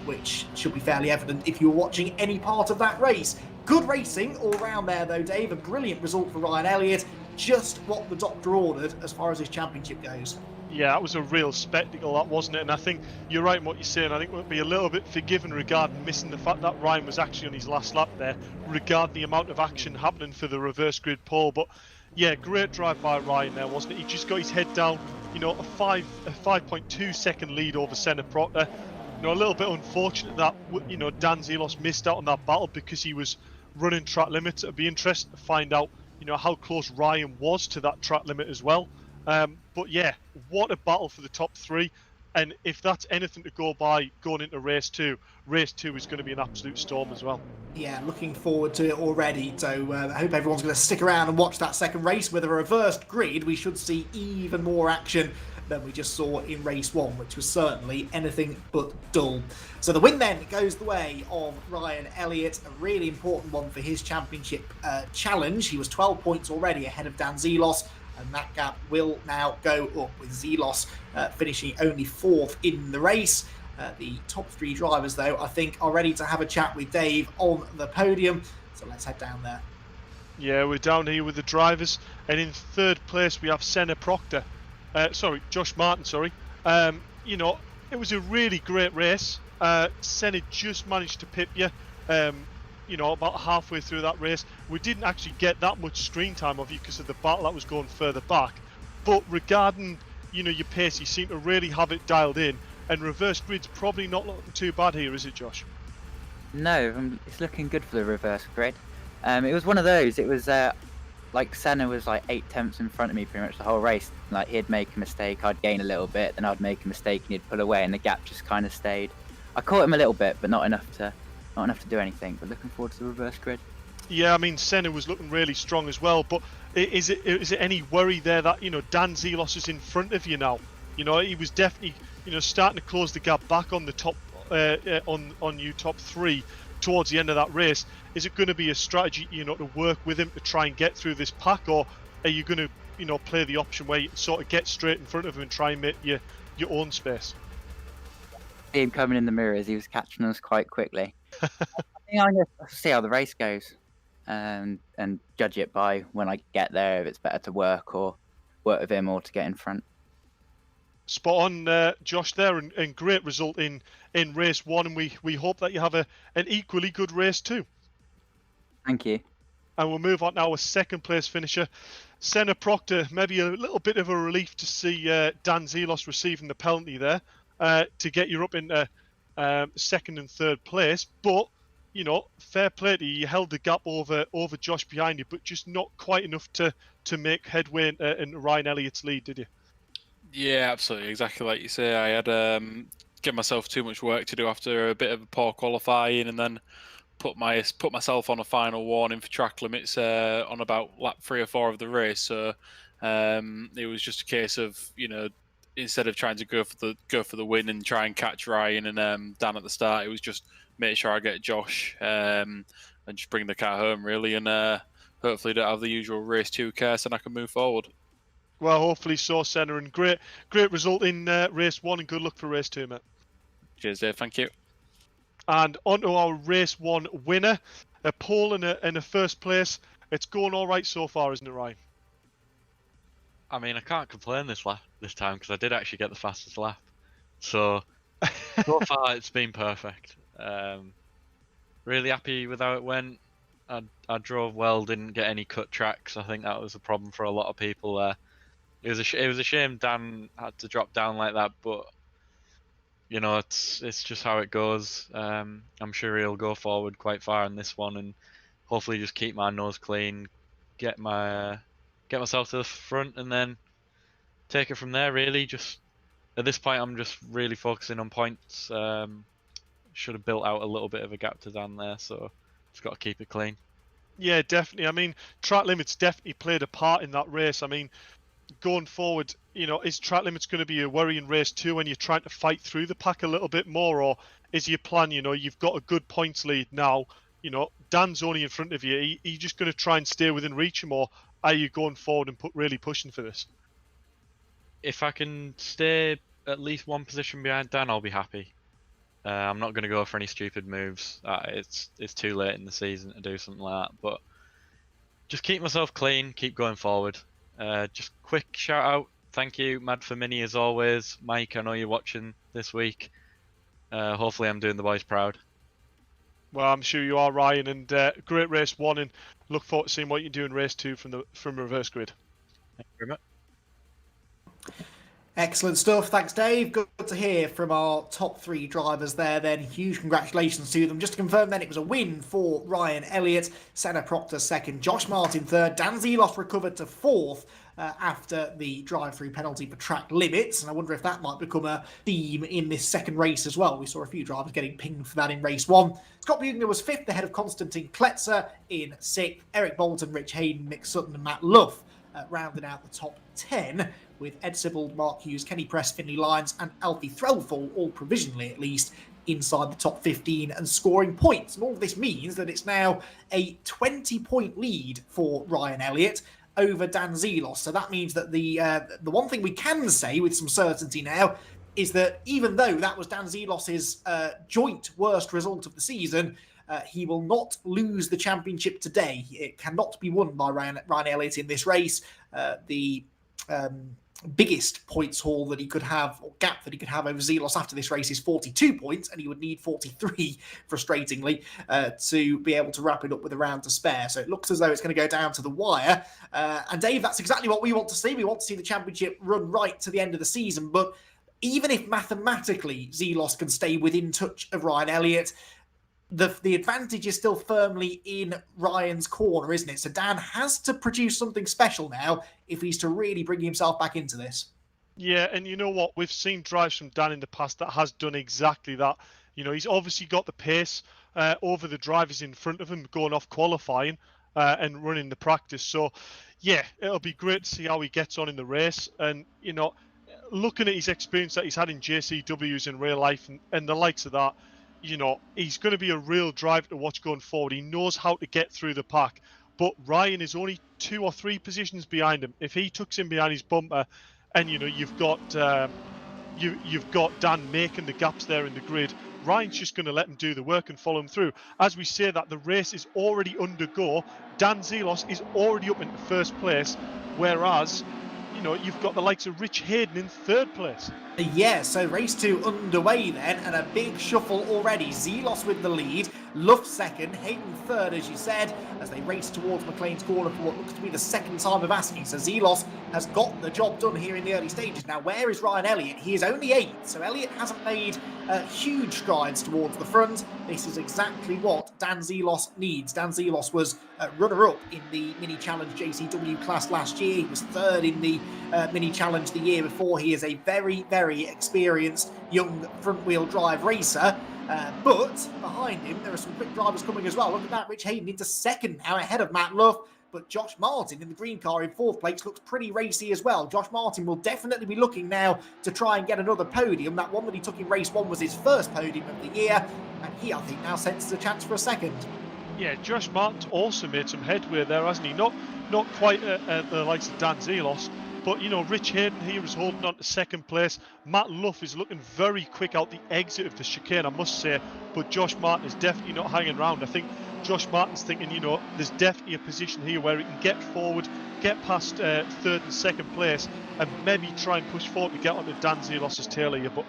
which should be fairly evident if you were watching any part of that race. Good racing all round there, though, Dave. A brilliant result for Ryan Elliott. Just what the doctor ordered as far as his championship goes. Yeah, that was a real spectacle, that, wasn't it? And I think you're right in what you're saying. I think we'll be a little bit forgiven regarding missing the fact that Ryan was actually on his last lap there, regarding the amount of action happening for the reverse grid pole. But yeah, great drive by Ryan there, wasn't it? He just got his head down, you know, a 5.2 second lead over Senna Proctor. You know, a little bit unfortunate that, you know, Dan Zelos missed out on that battle because he was running track limits. It'd be interesting to find out, you know, how close Ryan was to that track limit as well. But yeah, what a battle for the top 3. And if that's anything to go by going into race 2 is going to be an absolute storm as well. Yeah, looking forward to it already. So I hope everyone's going to stick around and watch that second race. With a reversed grid, we should see even more action than we just saw in race 1, which was certainly anything but dull. So the win then goes the way of Ryan Elliott, a really important one for his championship challenge. He was 12 points already ahead of Dan Zelos, and that gap will now go up with Zelos finishing only 4th in the race. The top three drivers, though, I think are ready to have a chat with Dave on the podium. So let's head down there. Yeah, we're down here with the drivers, and in third place we have Josh Martin. You know, it was a really great race. Senna just managed to pip you. You know, about halfway through that race, we didn't actually get that much screen time of you because of the battle that was going further back. But regarding, you know, your pace, you seem to really have it dialed in. And reverse grid's probably not looking too bad here, is it, Josh? No, it's looking good for the reverse grid. It was one of those. It was like Senna was like 8/10 in front of me pretty much the whole race. Like he'd make a mistake, I'd gain a little bit, then I'd make a mistake and he'd pull away, and the gap just kind of stayed. I caught him a little bit, but not enough to do anything. But looking forward to the reverse grid. Yeah, I mean Senna was looking really strong as well. But is it any worry there that, you know, Dan Zelos is in front of you now? You know, he was definitely, you know, starting to close the gap back on the top on you top three towards the end of that race. Is it going to be a strategy, you know, to work with him to try and get through this pack, or are you going to, you know, play the option where you sort of get straight in front of him and try and make your own space? See him coming in the mirrors, he was catching us quite quickly. I think I'm going to see how the race goes and judge it by when I get there, if it's better to work with him or to get in front. Spot on, Josh, there, and great result in race one, and we hope that you have an equally good race too. Thank you. And we'll move on now, a second place finisher, Senna Proctor. Maybe a little bit of a relief to see Dan Zelos receiving the penalty there to get you up into second and third place. But, you know, fair play to you. You held the gap over Josh behind you, but just not quite enough to make headway in Ryan Elliott's lead, did you? Yeah, absolutely. Exactly like you say. I had given myself too much work to do after a bit of a poor qualifying, and then put myself on a final warning for track limits on about lap 3 or 4 of the race. So it was just a case of, you know, instead of trying to go for the win and try and catch Ryan and Dan at the start, it was just make sure I get Josh and just bring the car home really, and hopefully don't have the usual race 2 curse and I can move forward. Well, hopefully so, Senna, and great result in race 1, and good luck for race 2, mate. Cheers, Dave. Thank you. And on to our race 1 winner, a pole and a first place. It's going all right so far, isn't it, Ryan? I mean, I can't complain this time because I did actually get the fastest lap. So far it's been perfect. Really happy with how it went. I drove well, didn't get any cut tracks. I think that was a problem for a lot of people there. It was a shame Dan had to drop down like that, but you know, it's just how it goes. I'm sure he'll go forward quite far in this one, and hopefully just keep my nose clean, get myself to the front, and then take it from there. Really, just at this point, I'm just really focusing on points. Should have built out a little bit of a gap to Dan there, so just got to keep it clean. Yeah, definitely. I mean, track limits definitely played a part in that race. I mean, going forward, you know, is track limits going to be a worry in race 2 when you're trying to fight through the pack a little bit more, or is your plan, you know, you've got a good points lead now, you know, Dan's only in front of you, are you just going to try and stay within reach him, or are you going forward and really pushing for this? If I can stay at least one position behind Dan, I'll be happy. I'm not going to go for any stupid moves. It's too late in the season to do something like that, but just keep myself clean, keep going forward. Just quick shout out, thank you, Mad for Mini as always. Mike, I know you're watching this week. Hopefully I'm doing the boys proud. Well, I'm sure you are, Ryan, and great race 1, and look forward to seeing what you do in race 2 from reverse grid. Thank you very much. Excellent stuff. Thanks, Dave. Good to hear from our top 3 drivers there then. Huge congratulations to them. Just to confirm then, it was a win for Ryan Elliott, Senna Proctor 2nd, Josh Martin 3rd, Dan Zelos recovered to 4th after the drive-through penalty for track limits. And I wonder if that might become a theme in this second race as well. We saw a few drivers getting pinged for that in race 1. Scott Bugner was 5th ahead of Konstantin Kletzer in 6th. Eric Bolton, Rich Hayden, Mick Sutton and Matt Luff rounding out the top 10, with Ed Sibbald, Mark Hughes, Kenny Press, Finley Lyons and Alfie Threlfall, all provisionally at least, inside the top 15 and scoring points. And all of this means that it's now a 20-point lead for Ryan Elliott over Dan Zelos. So that means that the one thing we can say with some certainty now is that even though that was Dan Zelos's joint worst result of the season, he will not lose the championship today. It cannot be won by Ryan Elliott in this race. The biggest points haul that he could have, or gap that he could have over Zelos after this race is 42 points, and he would need 43, frustratingly, to be able to wrap it up with a round to spare. So it looks as though it's going to go down to the wire. And Dave, that's exactly what we want to see. We want to see the championship run right to the end of the season. But even if mathematically Zelos can stay within touch of Ryan Elliott, the advantage is still firmly in Ryan's corner, isn't it? So Dan has to produce something special now if he's to really bring himself back into this. Yeah, and you know what? We've seen drives from Dan in the past that has done exactly that. You know, he's obviously got the pace over the drivers in front of him going off qualifying and running the practice. So, yeah, it'll be great to see how he gets on in the race. And, you know, looking at his experience that he's had in JCWs in real life and the likes of that, you know, he's going to be a real driver to watch going forward. He knows how to get through the pack. But Ryan is only 2 or 3 positions behind him. If he tucks in behind his bumper, and you know you've got you've got Dan making the gaps there in the grid, Ryan's just going to let him do the work and follow him through. As we say that, the race is already undergo. Dan Zelos is already up into first place, whereas you know you've got the likes of Rich Hayden in 3rd place. Yeah, so race 2 underway then, and a big shuffle already. Zelos with the lead, Luff second, Hayden third, as you said, as they race towards McLean's corner for what looks to be the second time of asking. So Zelos has got the job done here in the early stages. Now, where is Ryan Elliott? He is only 8th, so Elliott hasn't made huge strides towards the front. This is exactly what Dan Zelos needs. Dan Zelos was runner-up in the Mini Challenge JCW class last year. He was 3rd in the Mini Challenge the year before. He is a very, very experienced young front-wheel drive racer. But behind him, there are some quick drivers coming as well. Look at that, Rich Hayden into 2nd now ahead of Matt Luff. But Josh Martin in the green car in 4th place looks pretty racy as well. Josh Martin will definitely be looking now to try and get another podium. That one that he took in race 1 was his first podium of the year. And he, I think, now senses a chance for a 2nd. Yeah, Josh Martin's also made some headway there, hasn't he? Not quite at the likes of Dan Zelos, but you know, Rich Hayden here is holding on to 2nd place. Matt Luff is looking very quick out the exit of the chicane, I must say, but Josh Martin is definitely not hanging around. I think Josh Martin's thinking, you know, there's definitely a position here where he can get forward, get past 3rd and 2nd place, and maybe try and push forward to get onto Dan Zelos's tail here. But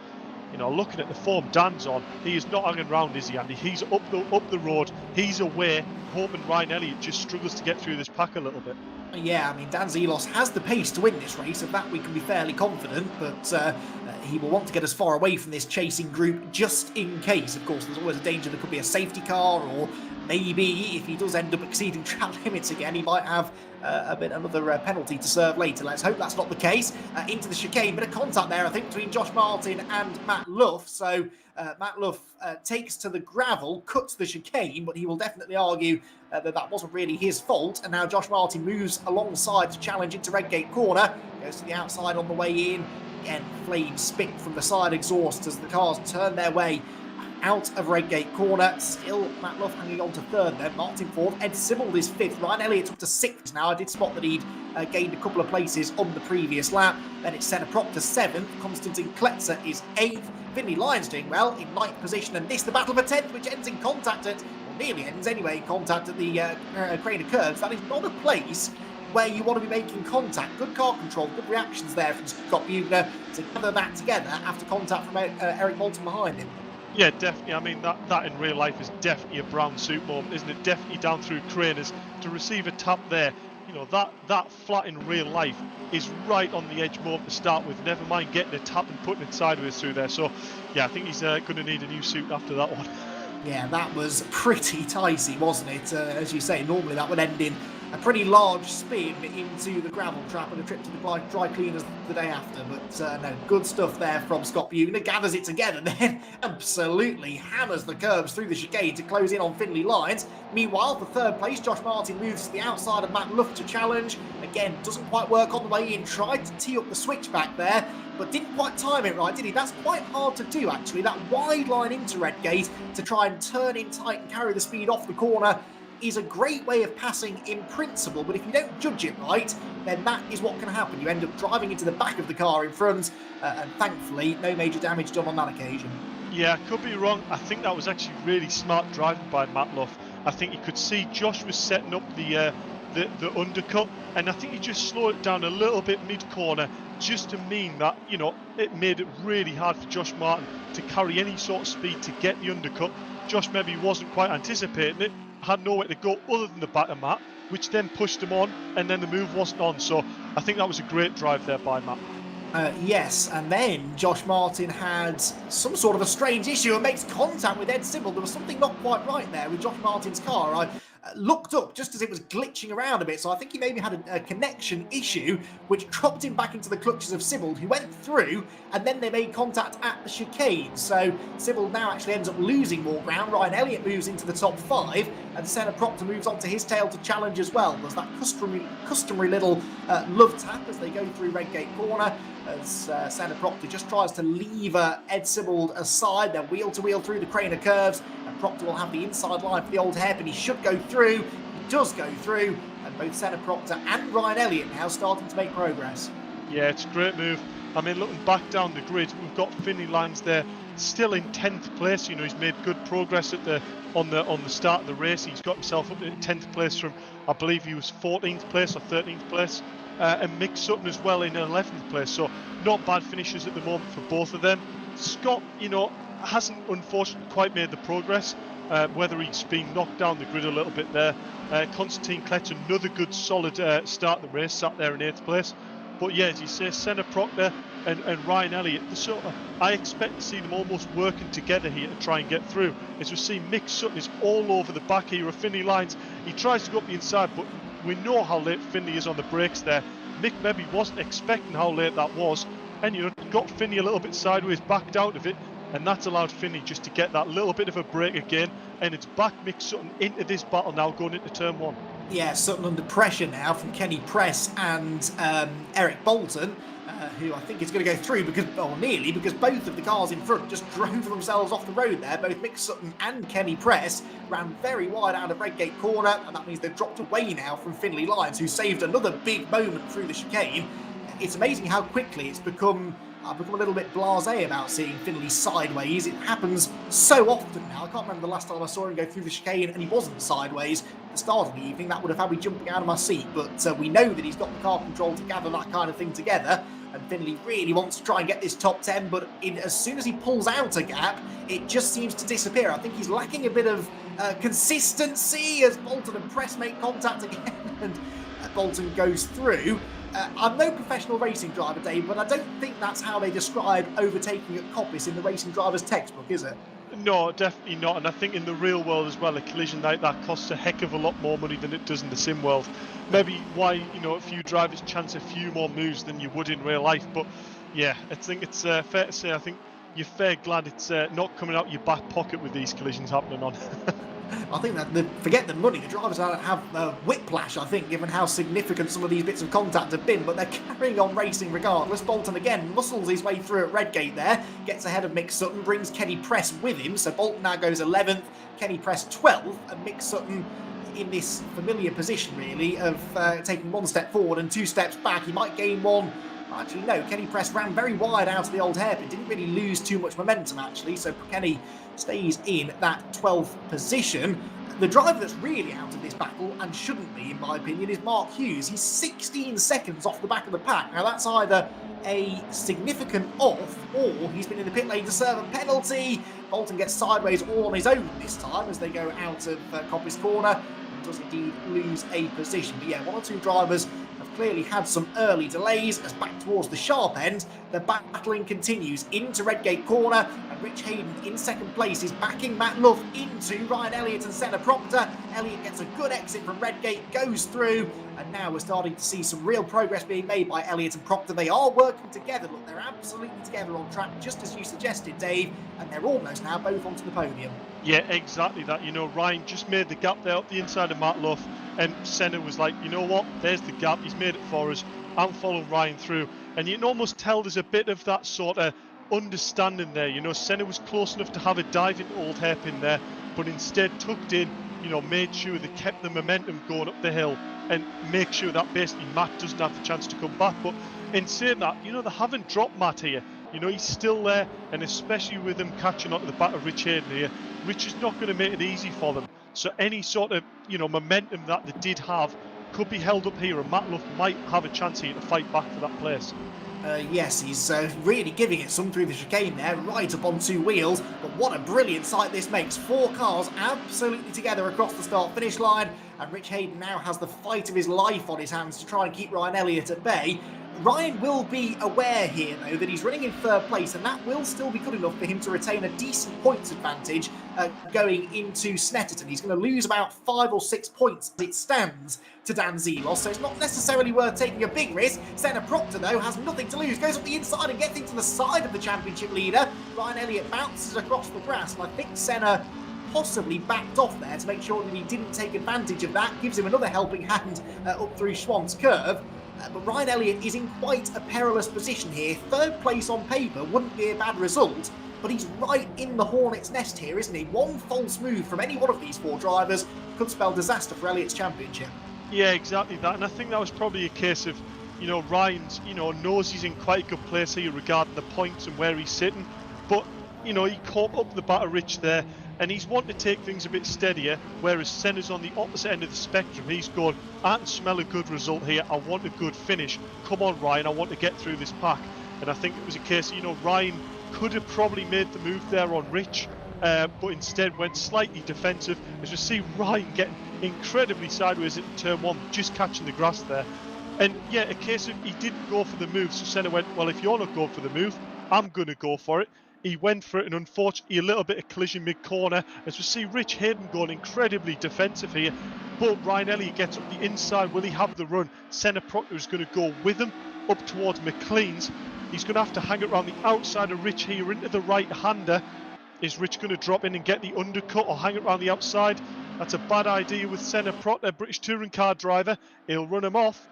you know, looking at the form Dan's on, he is not hanging around, is he, Andy? He's up the road, he's away, hoping Ryan Elliott just struggles to get through this pack a little bit. Yeah, I mean, Dan Zelos has the pace to win this race, of that we can be fairly confident, but he will want to get as far away from this chasing group just in case. Of course, there's always a danger there could be a safety car, or maybe if he does end up exceeding track limits again, he might have another penalty to serve later. Let's hope that's not the case. Into the chicane, bit of contact there, I think, between Josh Martin and Matt Luff. So Matt Luff takes to the gravel, cuts the chicane, but he will definitely argue that wasn't really his fault. And now Josh Martin moves alongside to challenge into Redgate corner, goes to the outside on the way in. Again, flames spit from the side exhaust as the cars turn their way out of Redgate corner. Still Matt Luff hanging on to 3rd then. Martin 4th. Ed Sibbald is 5th. Ryan Elliott up to 6th now. I did spot that he'd gained a couple of places on the previous lap. Then it's Senna Prop to 7th. Konstantin Kletzer is 8th. Finley Lyons doing well in 9th position. And this, the battle for 10th, which ends in contact at, or nearly ends anyway, in contact at the Craner Curves. That is not a place where you want to be making contact. Good car control, good reactions there from Scott Bugner to gather that together after contact from Eric Moulton behind him. Yeah, definitely. I mean, that in real life is definitely a brown suit moment, isn't it? Definitely down through Craners to receive a tap there. You know, that flat in real life is right on the edge moment to start with. Never mind getting a tap and putting it sideways through there. So, yeah, I think he's going to need a new suit after that one. Yeah, that was pretty ticey, wasn't it? As you say, normally that would end in a pretty large spin into the gravel trap and a trip to the dry cleaners the day after. But no, good stuff there from Scott Bugner. Gathers it together, then absolutely hammers the curbs through the chicane to close in on Finley Lyons. Meanwhile, for 3rd place, Josh Martin moves to the outside of Matt Luff to challenge. Again, doesn't quite work on the way in. Tried to tee up the switchback there, but didn't quite time it right, did he? That's quite hard to do, actually. That wide line into Redgate to try and turn in tight and carry the speed off the corner. is a great way of passing in principle, but if you don't judge it right, then that is what can happen. You end up driving into the back of the car in front, and thankfully, no major damage done on that occasion. Yeah, I could be wrong. I think that was actually really smart driving by Matloff. I think he could see Josh was setting up the undercut, and I think he just slowed it down a little bit mid-corner, just to mean that, you know, it made it really hard for Josh Martin to carry any sort of speed to get the undercut. Josh maybe wasn't quite anticipating it, had nowhere to go other than the back of Matt, which then pushed him on, and then the move wasn't on. So I think that was a great drive there by Matt. Yes, and then Josh Martin had some sort of a strange issue and makes contact with Ed Sibbald. There was something not quite right there with Josh Martin's car. I looked up just as it was glitching around a bit, so I think he maybe had a connection issue, which dropped him back into the clutches of Sibbald, who went through, and then they made contact at the chicane. So Sibbald now actually ends up losing more ground. Ryan Elliott moves into the top 5, and Senna Proctor moves on to his tail to challenge as well. There's that customary little love tap as they go through Redgate Corner, as Senna Proctor just tries to lever Ed Sibbald aside. They're wheel-to-wheel through the Craner curves, and Proctor will have the inside line for the old hairpin. He should go through. He does go through, and both Senna Proctor and Ryan Elliott now starting to make progress. Yeah, it's a great move. I mean, looking back down the grid, we've got Finley Lyons there, still in 10th place. You know, he's made good progress at on the start of the race. He's got himself up in 10th place from, I believe he was 14th place or 13th place. And Mick Sutton as well in 11th place. So not bad finishes at the moment for both of them. Scott, you know, hasn't unfortunately quite made the progress. Whether he's been knocked down the grid a little bit there. Constantine Kletch, another good solid start of the race, sat there in 8th place. But yeah, as you say, Senna Proctor and Ryan Elliott, I expect to see them almost working together here to try and get through. As we see, Mick Sutton is all over the back here of Finley Lyons. He tries to go up the inside, but we know how late Finley is on the brakes there. Mick maybe wasn't expecting how late that was, and you know, got Finley a little bit sideways, backed out of it, and that's allowed Finley just to get that little bit of a break again, and it's back Mick Sutton into this battle now going into turn 1. Yeah, Sutton under pressure now from Kenny Press and Eric Bolton, who I think is going to go through because both of the cars in front just drove themselves off the road there. Both Mick Sutton and Kenny Press ran very wide out of Redgate Corner, and that means they've dropped away now from Finley Lyons, who saved another big moment through the chicane. It's amazing how quickly it's become. I've become a little bit blasé about seeing Finley sideways. It happens so often now. I can't remember the last time I saw him go through the chicane and he wasn't sideways. At the start of the evening, that would have had me jumping out of my seat. But we know that he's got the car control to gather that kind of thing together. And Finley really wants to try and get this top 10. But as soon as he pulls out a gap, it just seems to disappear. I think he's lacking a bit of consistency as Bolton and Press make contact again. And Bolton goes through. I'm no professional racing driver, Dave, but I don't think that's how they describe overtaking at Coppice in the racing driver's textbook, is it? No, definitely not. And I think in the real world as well, a collision like that costs a heck of a lot more money than it does in the sim world. Maybe why, you know, a few drivers chance a few more moves than you would in real life. But yeah, I think it's fair to say, I think you're fair glad it's not coming out your back pocket with these collisions happening on. I think that forget the money. The drivers have whiplash, I think, given how significant some of these bits of contact have been, but they're carrying on racing regardless. Bolton again muscles his way through at Redgate there, gets ahead of Mick Sutton, brings Kenny Press with him, so Bolton now goes 11th, Kenny Press 12th, and Mick Sutton in this familiar position, really, of taking one step forward and 2 steps back. He might gain one. Actually, no, Kenny Press ran very wide out of the old hairpin, didn't really lose too much momentum, actually, so Kenny stays in that 12th position. The driver that's really out of this battle, and shouldn't be, in my opinion, is Mark Hughes. He's 16 seconds off the back of the pack. Now, that's either a significant off, or he's been in the pit lane to serve a penalty. Bolton gets sideways all on his own this time as they go out of Coppice Corner, and does indeed lose a position. But yeah, 1 or 2 drivers have clearly had some early delays as back towards the sharp end, the battling continues into Redgate Corner, and Rich Hayden in second place is backing Matt Love into Ryan Elliott and Senna Proctor. Elliott gets a good exit from Redgate, goes through, and now we're starting to see some real progress being made by Elliott and Proctor. They are working together. Look, they're absolutely together on track, just as you suggested, Dave, and they're almost now both onto the podium. Yeah, exactly that. You know, Ryan just made the gap there up the inside of Matt Luff, and Senna was like, you know what, there's the gap, he's made it for us, I'm following Ryan through. And you can almost tell there's a bit of that sort of understanding there. You know, Senna was close enough to have a dive into old hairpin there, but instead tucked in, made sure they kept the momentum going up the hill and make sure that basically Matt doesn't have the chance to come back. But in saying that, they haven't dropped Matt here. He's still there, and especially with them catching onto the back of Rich Hayden here, Rich is not going to make it easy for them. So any sort of, momentum that they did have could be held up here, and Matt Luff might have a chance here to fight back for that place. Yes, he's really giving it some through the chicane there, right up on two wheels. But what a brilliant sight this makes. 4 cars absolutely together across the start-finish line. And Rich Hayden now has the fight of his life on his hands to try and keep Ryan Elliott at bay. Ryan will be aware here, though, that he's running in 3rd place, and that will still be good enough for him to retain a decent points advantage going into Snetterton. He's going to lose about 5 or 6 points as it stands to Dan Zelos, so it's not necessarily worth taking a big risk. Senna Proctor, though, has nothing to lose, goes up the inside and gets into the side of the championship leader. Ryan Elliott bounces across the grass, and I think Senna possibly backed off there to make sure that he didn't take advantage of that. Gives him another helping hand up through Schwann's curve. But Ryan Elliott is in quite a perilous position here. 3rd place on paper wouldn't be a bad result, but he's right in the hornet's nest here, isn't he? One false move from any one of these 4 drivers could spell disaster for Elliott's championship. Yeah, exactly that. And I think that was probably a case of, Ryan's, knows he's in quite a good place here regarding the points and where he's sitting. But, he caught up the back of Rich there, and he's wanting to take things a bit steadier, whereas Senna's on the opposite end of the spectrum. He's going, I can smell a good result here, I want a good finish. Come on, Ryan, I want to get through this pack. And I think it was a case, Ryan could have probably made the move there on Rich, but instead went slightly defensive. As you see Ryan getting incredibly sideways into turn 1, just catching the grass there. And yeah, a case of he didn't go for the move, so Senna went, well, if you're not going for the move, I'm going to go for it. He went for it, and unfortunately a little bit of collision mid-corner, as we see Rich Hayden going incredibly defensive here. But Ryan Elliott gets up the inside. Will he have the run? Senna Proctor is going to go with him up towards McLean's. He's going to have to hang it around the outside of Rich here into the right-hander. Is Rich going to drop in and get the undercut or hang it around the outside? That's a bad idea with Senna Proctor, British touring car driver. He'll run him off.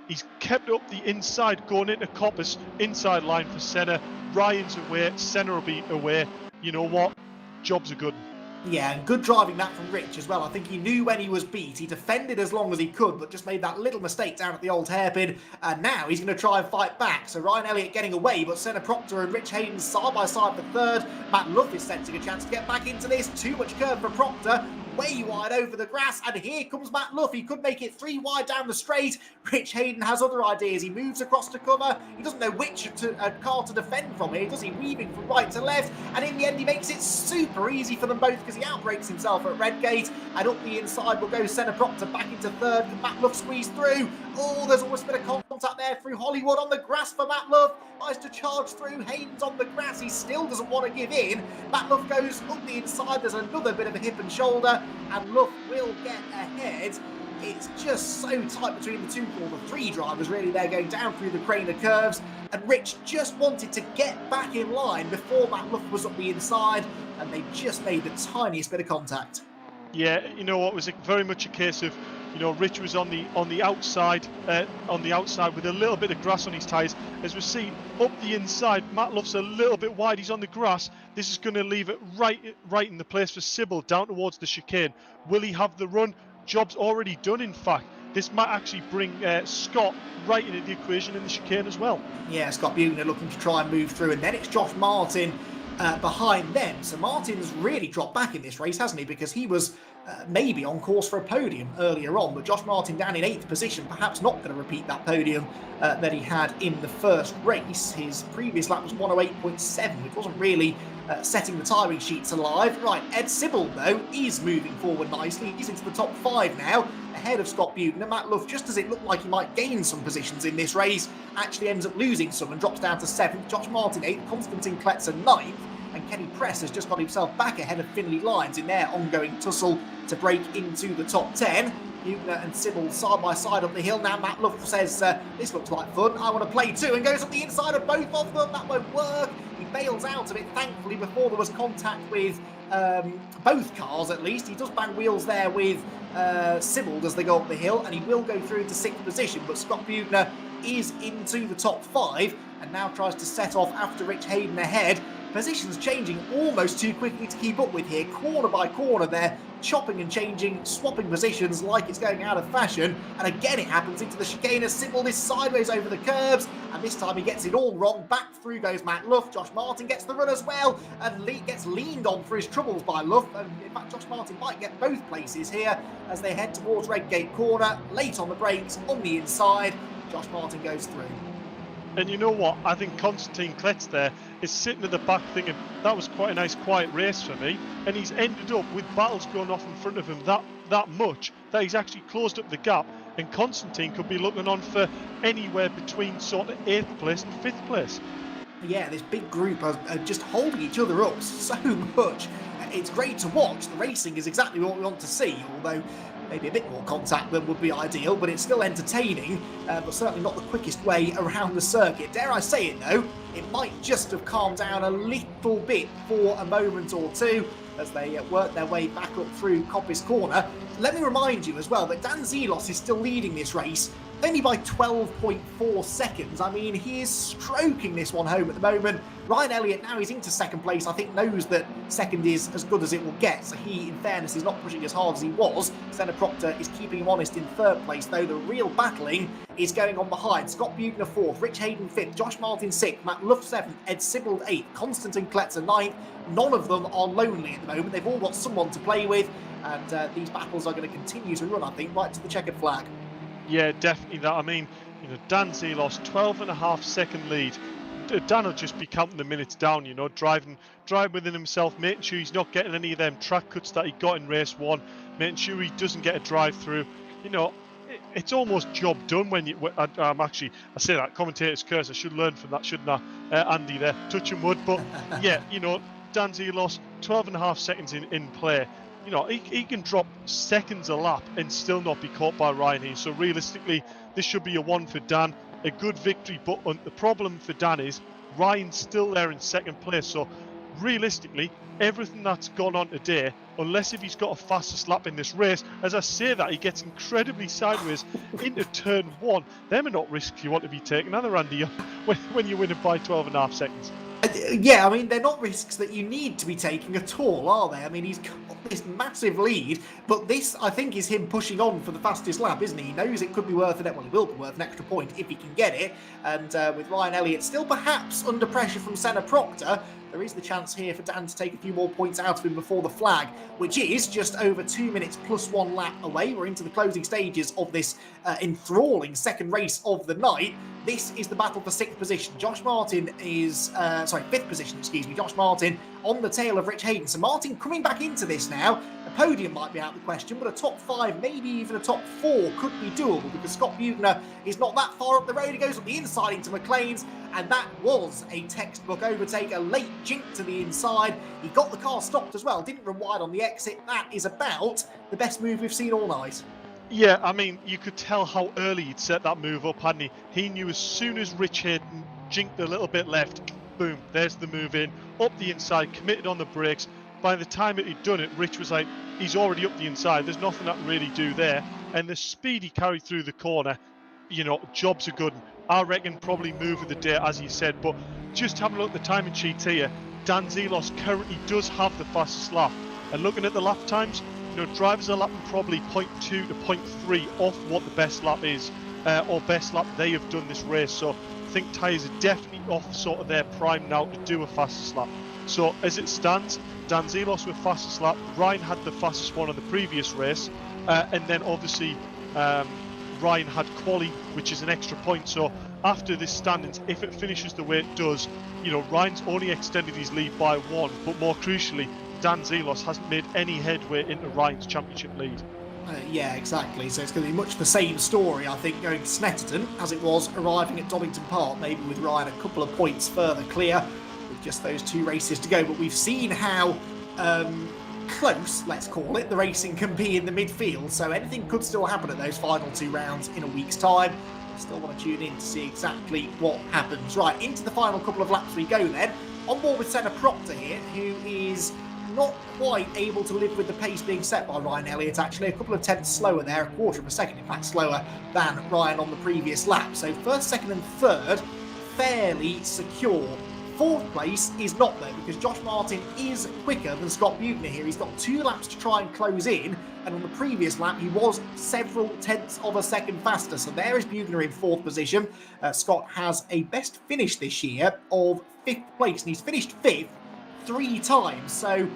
He's kept up the inside going into Coppice. Inside line for Senna. Ryan's away, Senna will be away. You know what? Job's a good one. Yeah, and good driving that from Rich as well. I think he knew when he was beat. He defended as long as he could, but just made that little mistake down at the old hairpin. And now he's going to try and fight back. So Ryan Elliott getting away, but Senna Proctor and Rich Hayden side by side for 3rd. Matt Luff is sensing a chance to get back into this. Too much curve for Proctor. Way wide over the grass, and here comes Matt Luff. He could make it 3 wide down the straight. Rich Hayden has other ideas. He moves across to cover. He doesn't know which car to defend from here, does he? Weaving from right to left, and in the end he makes it super easy for them both because he outbrakes himself at Redgate, and up the inside will go Senna Proctor back into 3rd. Can Matt Luff squeeze through? Oh, there's almost a bit of contact there through Hollywood on the grass for Matt Luff. Tries to charge through. Hayden's on the grass. He still doesn't want to give in. Matt Luff goes up the inside. There's another bit of a hip and shoulder, and Luff will get ahead. It's just so tight between the 3 drivers really there going down through the crane of curves, and Rich just wanted to get back in line before Matt Luff was up the inside, and they just made the tiniest bit of contact. Yeah, you know what, was very much a case of, Rich was on the outside with a little bit of grass on his tyres. As we see up the inside, Matt Luff's a little bit wide. He's on the grass. This is going to leave it right in the place for Sybil down towards the chicane. Will he have the run? Job's already done, in fact. This might actually bring Scott right into the equation in the chicane as well. Yeah, Scott Bugner looking to try and move through, and then it's Josh Martin behind them. So Martin's really dropped back in this race, hasn't he? Because he was maybe on course for a podium earlier on, but Josh Martin down in 8th position, perhaps not going to repeat that podium that he had in the first race. His previous lap was 108.7, which wasn't really setting the tiring sheets alive. Right, Ed Sybil, though, is moving forward nicely. He's into the top 5 now, ahead of Scott Bugner. Matt Luff, just as it looked like he might gain some positions in this race, actually ends up losing some and drops down to 7th. Josh Martin 8th, Konstantin Kletzer 9th, and Kenny Press has just got himself back ahead of Finley Lyons in their ongoing tussle to break into the top 10. Bugner and Sybil side by side up the hill. Now Matt Luff says, this looks like fun, I want to play too, and goes up the inside of both of them. That won't work. He bails out of it, thankfully, before there was contact with both cars at least. He does bang wheels there with Sybil as they go up the hill, and he will go through into 6th position, but Scott Bugner is into the top 5 and now tries to set off after Rich Hayden ahead. Positions changing almost too quickly to keep up with here. Corner by corner, they're chopping and changing, swapping positions like it's going out of fashion. And again, it happens into the chicane as Sybil is sideways over the curbs. And this time he gets it all wrong. Back through goes Matt Luff. Josh Martin gets the run as well. And gets leaned on for his troubles by Luff. And in fact, Josh Martin might get both places here as they head towards Redgate Corner. Late on the brakes, on the inside. Josh Martin goes through. And you know what? I think Konstantin Kletz there is sitting at the back thinking, that was quite a nice quiet race for me. And he's ended up with battles going off in front of him that much that he's actually closed up the gap. And Konstantin could be looking on for anywhere between sort of 8th place and 5th place. Yeah, this big group are just holding each other up so much. It's great to watch. The racing is exactly what we want to see, although maybe a bit more contact than would be ideal, but it's still entertaining, but certainly not the quickest way around the circuit. Dare I say it though, it might just have calmed down a little bit for a moment or two as they work their way back up through Coppice Corner. Let me remind you as well that Dan Zelos is still leading this race, only by 12.4 seconds. I mean, he is stroking this one home at the moment. Ryan Elliott, now he's into second place, I think knows that second is as good as it will get. So he, in fairness, is not pushing as hard as he was. Senna Proctor is keeping him honest in third place, though the real battling is going on behind. Scott Bugner fourth, Rich Hayden fifth, Josh Martin sixth, Matt Luff seventh, Ed Sibbald eighth, Konstantin Kletzer ninth. None of them are lonely at the moment. They've all got someone to play with, and these battles are going to continue to run, I think, right to the checkered flag. Yeah, definitely that. I mean, you know, Dan Zelos, 12.5 second lead. Dan will just be counting the minutes down, you know, driving within himself, making sure he's not getting any of them track cuts that he got in race one, making sure he doesn't get a drive through. You know, it's almost job done when you. I say that commentator's curse. I should learn from that, shouldn't I, Andy? There, touching wood. But yeah, you know, Dan Zelos, 12.5 seconds in play. You know, he can drop seconds a lap and still not be caught by Ryan here. So realistically, this should be a one for Dan, a good victory. But the problem for Dan is Ryan's still there in second place. So realistically, everything that's gone on today, unless if he's got a fastest lap in this race, as I say that, he gets incredibly sideways into turn one. Them are not risks you want to be taking, are they, Randy, when you're winning by 12.5 seconds? Yeah, I mean, they're not risks that you need to be taking at all, are they? I mean, he's got this massive lead, but this, I think, is him pushing on for the fastest lap, isn't he? He knows it could be worth it. Well, it will be worth an extra point if he can get it. And with Ryan Elliott still perhaps under pressure from Senna Proctor, there is the chance here for Dan to take a few more points out of him before the flag, which is just over 2 minutes plus 1 lap away. We're into the closing stages of this enthralling second race of the night. This is the battle for 6th position. Josh Martin is, 5th position, excuse me. Josh Martin on the tail of Rich Hayden. So Martin coming back into this now. A podium might be out of the question, but a top 5, maybe even a top 4 could be doable because Scott Bugner is not that far up the road. He goes up the inside into McLean's, and that was a textbook overtake, a late jink to the inside. He got the car stopped as well, didn't run wide on the exit. That is about the best move we've seen all night. Yeah, I mean, you could tell how early he'd set that move up, hadn't he? He knew as soon as Rich Hayden jinked a little bit left, boom, there's the move in, up the inside, committed on the brakes. By the time he'd done it, Rich was like, he's already up the inside, there's nothing I can really do there. And the speed he carried through the corner, you know, jobs are good. I reckon probably move of the day, as you said, but just having a look at the timing sheet here, Dan Zelos currently does have the fastest lap. And looking at the lap times, you know, drivers are lapping probably 0.2 to 0.3 off what the best lap is, or best lap they have done this race. So I think tyres are definitely off sort of their prime now to do a fastest lap. So as it stands, Dan Zelos with fastest lap, Ryan had the fastest one on the previous race, and then obviously Ryan had quali, which is an extra point. So after this standings, if it finishes the way it does, you know, Ryan's only extended his lead by 1, but more crucially, Dan Zelos hasn't made any headway into Ryan's championship lead. Yeah, exactly. So it's going to be much the same story, I think, going to Snetterton as it was arriving at Donington Park, maybe with Ryan a couple of points further clear with just those 2 races to go. But we've seen how close, let's call it, the racing can be in the midfield. So anything could still happen at those final 2 rounds in a week's time. Still want to tune in to see exactly what happens. Right, into the final couple of laps we go then. On board with Senna Proctor here, who is not quite able to live with the pace being set by Ryan Elliott, actually. A couple of tenths slower there, a quarter of a second, in fact, slower than Ryan on the previous lap. So first, second and third, fairly secure Fourth place is not though, because Josh Martin is quicker than Scott Bugner here. He's got 2 laps to try and close in, and on the previous lap he was several tenths of a second faster. So there is Bugner in 4th position. Scott has a best finish this year of 5th place, and he's finished 5th 3 times. So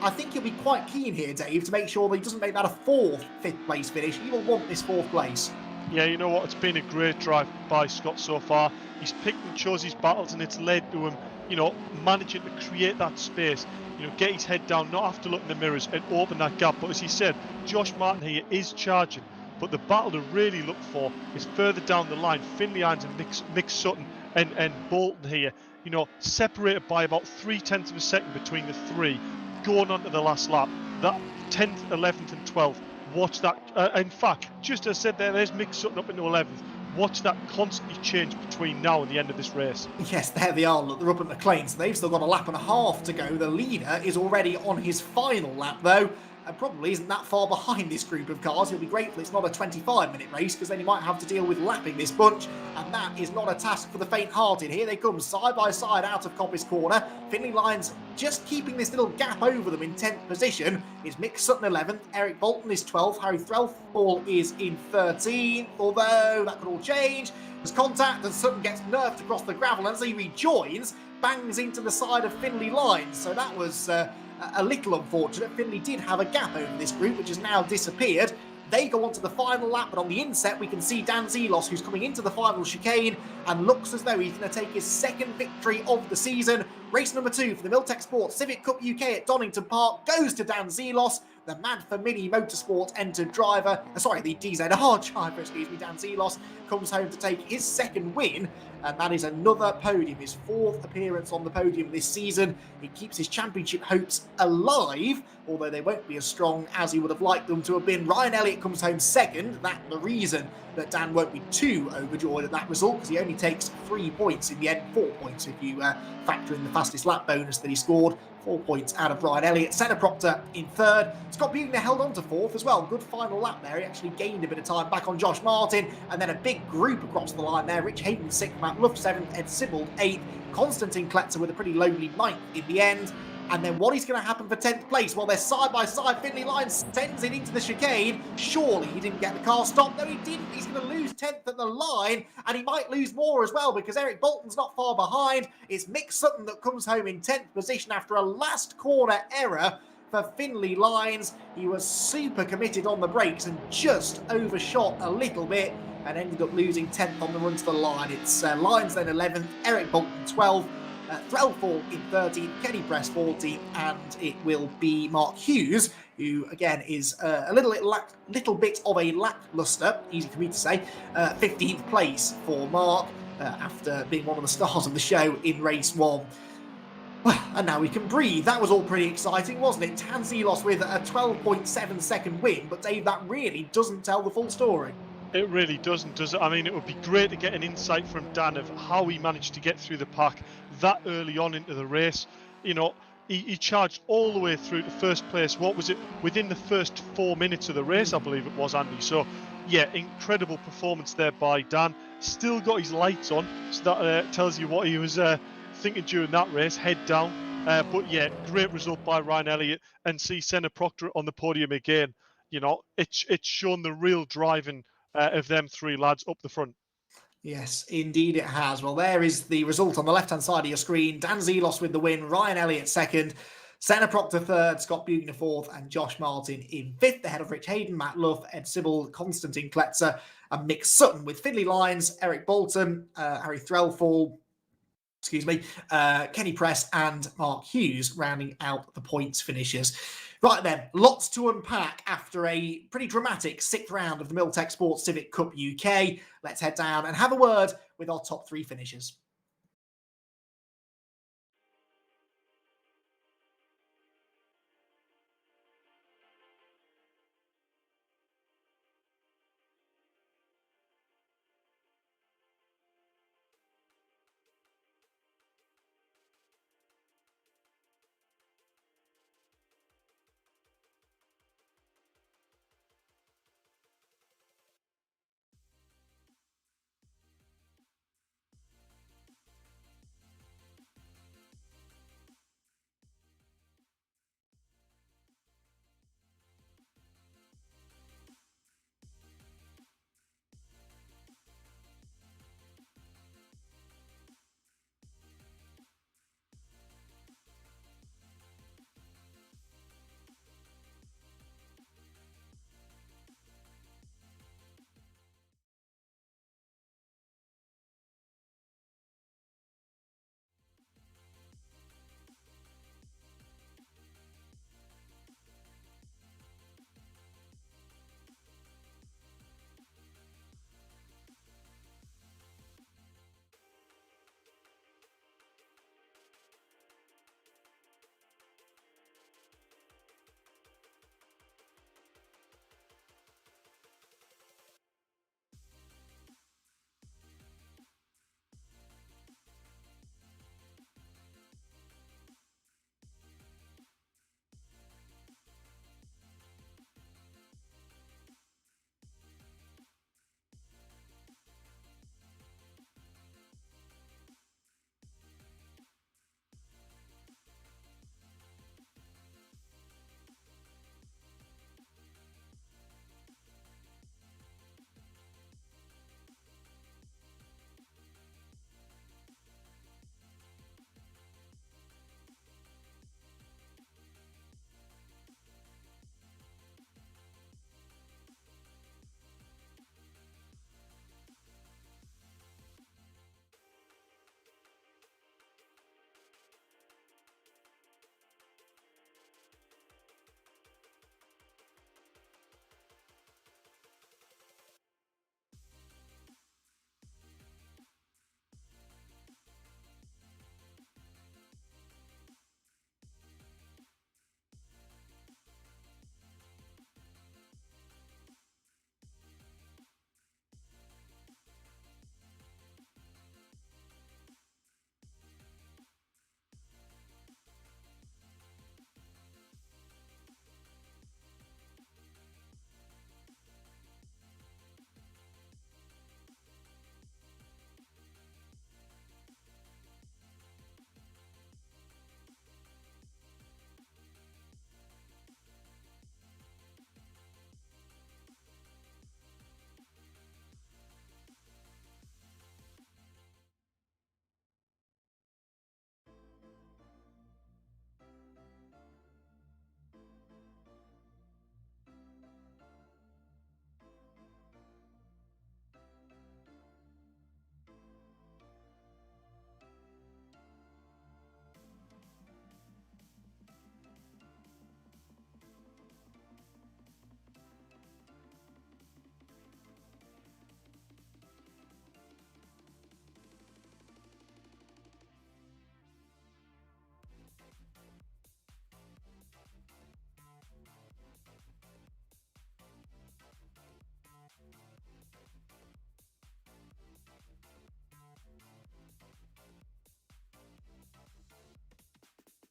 I think he'll be quite keen here, Dave, to make sure that he doesn't make that a 4th 5th place finish. He will want this 4th place. Yeah, you know what? It's been a great drive by Scott so far. He's picked and chose his battles, and it's led to him, managing to create that space, get his head down, not have to look in the mirrors and open that gap. But as he said, Josh Martin here is charging. But the battle to really look for is further down the line. Finley Irons and Mick Sutton and Bolton here, separated by about 0.3 of a second between the 3 going on to the last lap. That 10th, 11th and 12th. Watch that. In fact, just as I said there's Mick Sutton up into 11th. Watch that constantly change between now and the end of this race. Yes, there they are. Look, they're up at McLean, so they've still got a lap and a half to go. The leader is already on his final lap, though, and probably isn't that far behind this group of cars. He'll be grateful it's not a 25-minute race, because then he might have to deal with lapping this bunch, and that is not a task for the faint-hearted. Here they come, side by side out of Coppice Corner. Finley Lyons just keeping this little gap over them in 10th position. Is Mick Sutton 11th, Eric Bolton is 12th, Harry Threlfall is in 13th, although that could all change. There's contact and Sutton gets nerfed across the gravel, and as he rejoins, bangs into the side of Finley Lyons. So that was a little unfortunate. Finley did have a gap over this group, which has now disappeared. They go on to the final lap, but on the inset we can see Dan Zelos, who's coming into the final chicane and looks as though he's going to take his 2nd victory of the season. Race number 2 for the Milltek Sport Civic Cup UK at Donington Park goes to Dan Zelos. The Mad for Mini Motorsport entered driver, the DZR driver, Dan Zelos, comes home to take his 2nd win, and that is another podium, his 4th appearance on the podium this season. He keeps his championship hopes alive, although they won't be as strong as he would have liked them to have been. Ryan Elliott comes home 2nd. That's the reason that Dan won't be too overjoyed at that result, because he only takes 3 points in the end, 4 points if you factor in the fastest lap bonus that he scored. 4 points out of Ryan Elliott. Senna Proctor in 3rd. Scott Bugner held on to 4th as well. Good final lap there. He actually gained a bit of time back on Josh Martin. And then a big group across the line there. Rich Hayden 6th, Matt Luff 7th, Ed Sibbald 8th. Konstantin Kletzer with a pretty lonely 9th in the end. And then what is going to happen for 10th place? Well, they're side by side. Finley Lyons sends it into the chicane. Surely he didn't get the car stopped. No, he didn't. He's going to lose 10th at the line, and he might lose more as well, because Eric Bolton's not far behind. It's Mick Sutton that comes home in 10th position after a last corner error for Finley Lyons. He was super committed on the brakes and just overshot a little bit and ended up losing 10th on the run to the line. It's Lyons then 11th, Eric Bolton 12th. Threlfall in 13th, Kenny Press 14th, and it will be Mark Hughes, who again is a little bit of a lackluster, easy for me to say, 15th place for Mark after being one of the stars of the show in race 1. And now we can breathe. That was all pretty exciting, wasn't it? Dan Zelos with a 12.7 second win, but Dave, that really doesn't tell the full story. It really doesn't, does it? I mean, it would be great to get an insight from Dan of how he managed to get through the pack that early on into the race. He charged all the way through to first place. What was it? Within the first 4 minutes of the race, I believe it was, Andy. So, yeah, incredible performance there by Dan. Still got his lights on, so that tells you what he was thinking during that race, head down. But, yeah, great result by Ryan Elliott, and see Senna Proctor on the podium again. It's shown the real driving of them 3 lads up the front. Yes, indeed it has. Well, there is the result on the left-hand side of your screen. Dan Zelos with the win, Ryan Elliott 2nd, Senna Proctor 3rd, Scott Bugner 4th, and Josh Martin in 5th, ahead of Rich Hayden, Matt Luff, Ed Sibbald, Konstantin Kletzer, and Mick Sutton, with Finley Lyons, Eric Bolton, Harry Threlfall, Kenny Press, and Mark Hughes rounding out the points finishers. Right then, lots to unpack after a pretty dramatic 6th round of the Milltek Sport Civic Cup UK. Let's head down and have a word with our top 3 finishers.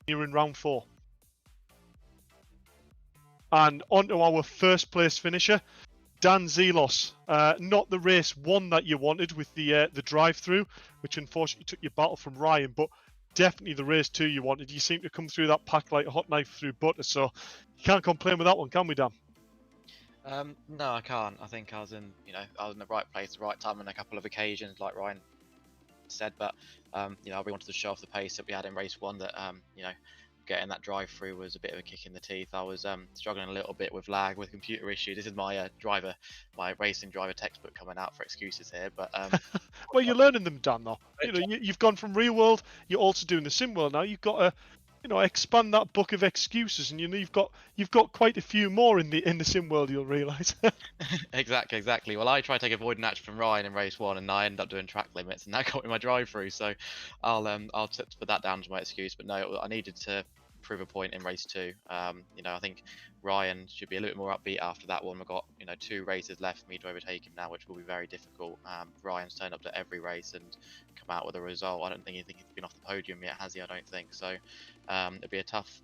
you're in round 4. And on to our first place finisher, Dan Zelos. Not the race 1 that you wanted with the drive-through, which unfortunately took your battle from Ryan, but definitely the race 2 you wanted. You seem to come through that pack like a hot knife through butter, so you can't complain with that one, can we, Dan? No, I can't. I think I was in the right place, the right time on a couple of occasions, like Ryan said. But I really wanted to show off the pace that we had in race 1. That getting that drive through was a bit of a kick in the teeth. I was struggling a little bit with lag, with computer issues. This is my my racing driver textbook coming out for excuses here. But well, you're learning them, Dan. Though you've gone from real world. You're also doing the sim world now. You've got to expand that book of excuses, and you've got quite a few more in the sim world. You'll realise. Exactly. Well, I tried to take a void match from Ryan in race 1, and I ended up doing track limits, and that got me my drive through. So I'll put that down to my excuse. But no, I needed to prove a point in race 2. I think Ryan should be a little bit more upbeat after that one. We've got 2 races left for me to overtake him now, which will be very difficult. Ryan's turned up to every race and come out with a result. I don't think he's been off the podium yet, has he? I don't think so. It'll be a tough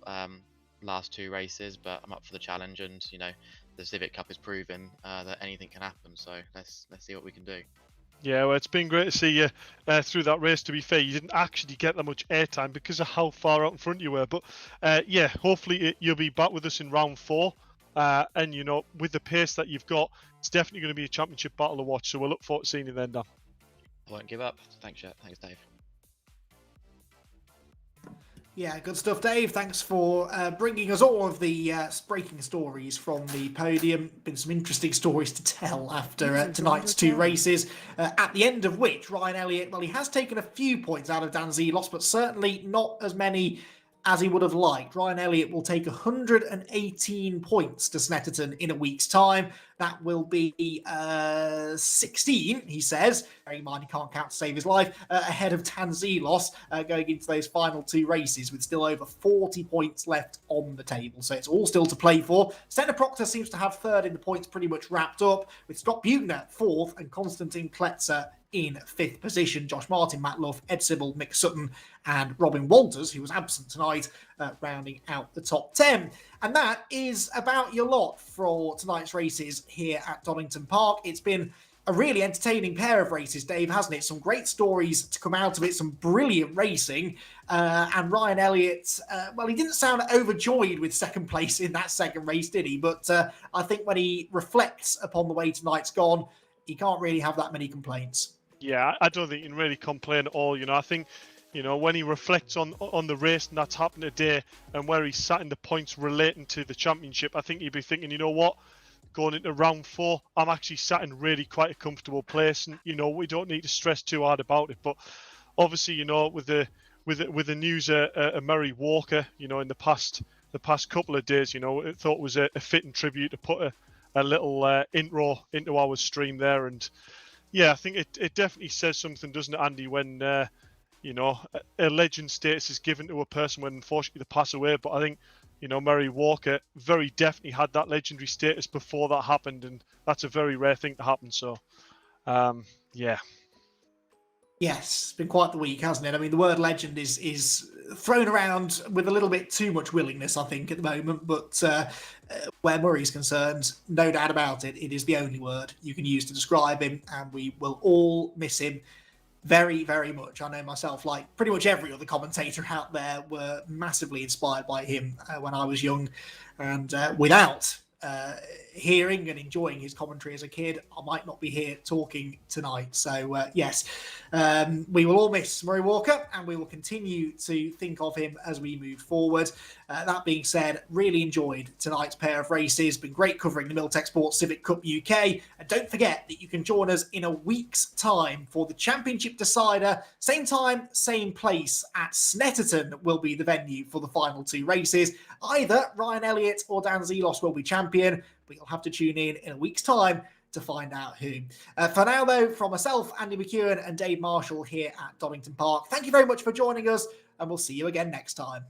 last 2 races, but I'm up for the challenge, and the Civic Cup is proving that anything can happen. So let's see what we can do. Yeah, well, it's been great to see you through that race. To be fair, you didn't actually get that much airtime because of how far out in front you were. But yeah, hopefully you'll be back with us in round 4. And with the pace that you've got, it's definitely going to be a championship battle to watch. So we'll look forward to seeing you then, Dan. I won't give up. Thanks, Dave. Yeah, good stuff, Dave. Thanks for bringing us all of the breaking stories from the podium. Been some interesting stories to tell after tonight's 2 races, at the end of which Ryan Elliott, well, he has taken a few points out of Dan Zelos, but certainly not as many as he would have liked. Ryan Elliott will take 118 points to Snetterton in a week's time. That will be 16, he says. Bearing in mind he can't count to save his life, ahead of Dan Zelos going into those final 2 races with still over 40 points left on the table. So it's all still to play for. Senna Proctor seems to have 3rd in the points pretty much wrapped up, with Scott Buechner 4th and Konstantin Kletzer in 5th position. Josh Martin, Matt Luff, Ed Sybil, Mick Sutton and Robin Walters, who was absent tonight, rounding out the top 10. And that is about your lot for tonight's races here at Donington Park. It's been a really entertaining pair of races, Dave, hasn't it? Some great stories to come out of it, some brilliant racing. And Ryan Elliott, well, he didn't sound overjoyed with 2nd place in that 2nd race, did he? But I think when he reflects upon the way tonight's gone, he can't really have that many complaints. Yeah, I don't think you can really complain at all. I think, when he reflects on the race and that's happened today and where he's sat in the points relating to the championship, I think he'd be thinking, you know what, going into round 4, I'm actually sat in really quite a comfortable place, and we don't need to stress too hard about it. But obviously, with the news of Murray Walker, in the past couple of days, I thought it was a fitting tribute to put a little intro into our stream there. And yeah, I think it definitely says something, doesn't it, Andy, when a legend status is given to a person when unfortunately they pass away. But I think Murray Walker very definitely had that legendary status before that happened, and that's a very rare thing to happen. So yeah. Yes, it's been quite the week, hasn't it? I mean, the word legend is thrown around with a little bit too much willingness, I think, at the moment. But where Murray's concerned, no doubt about it, it is the only word you can use to describe him, and we will all miss him very, very much. I know myself, like pretty much every other commentator out there, were massively inspired by him when I was young, and without hearing and enjoying his commentary as a kid, I might not be here talking tonight. So yes, we will all miss Murray Walker, and we will continue to think of him as we move forward. That being said, really enjoyed tonight's pair of races. Been great covering the Milltek Sport Civic Cup UK. And don't forget that you can join us in a week's time for the Championship Decider. Same time, same place at Snetterton will be the venue for the final 2 races. Either Ryan Elliott or Dan Zelos will be champion, but you'll have to tune in a week's time to find out who. For now, though, from myself, Andy McEwen and Dave Marshall here at Donington Park, thank you very much for joining us, and we'll see you again next time.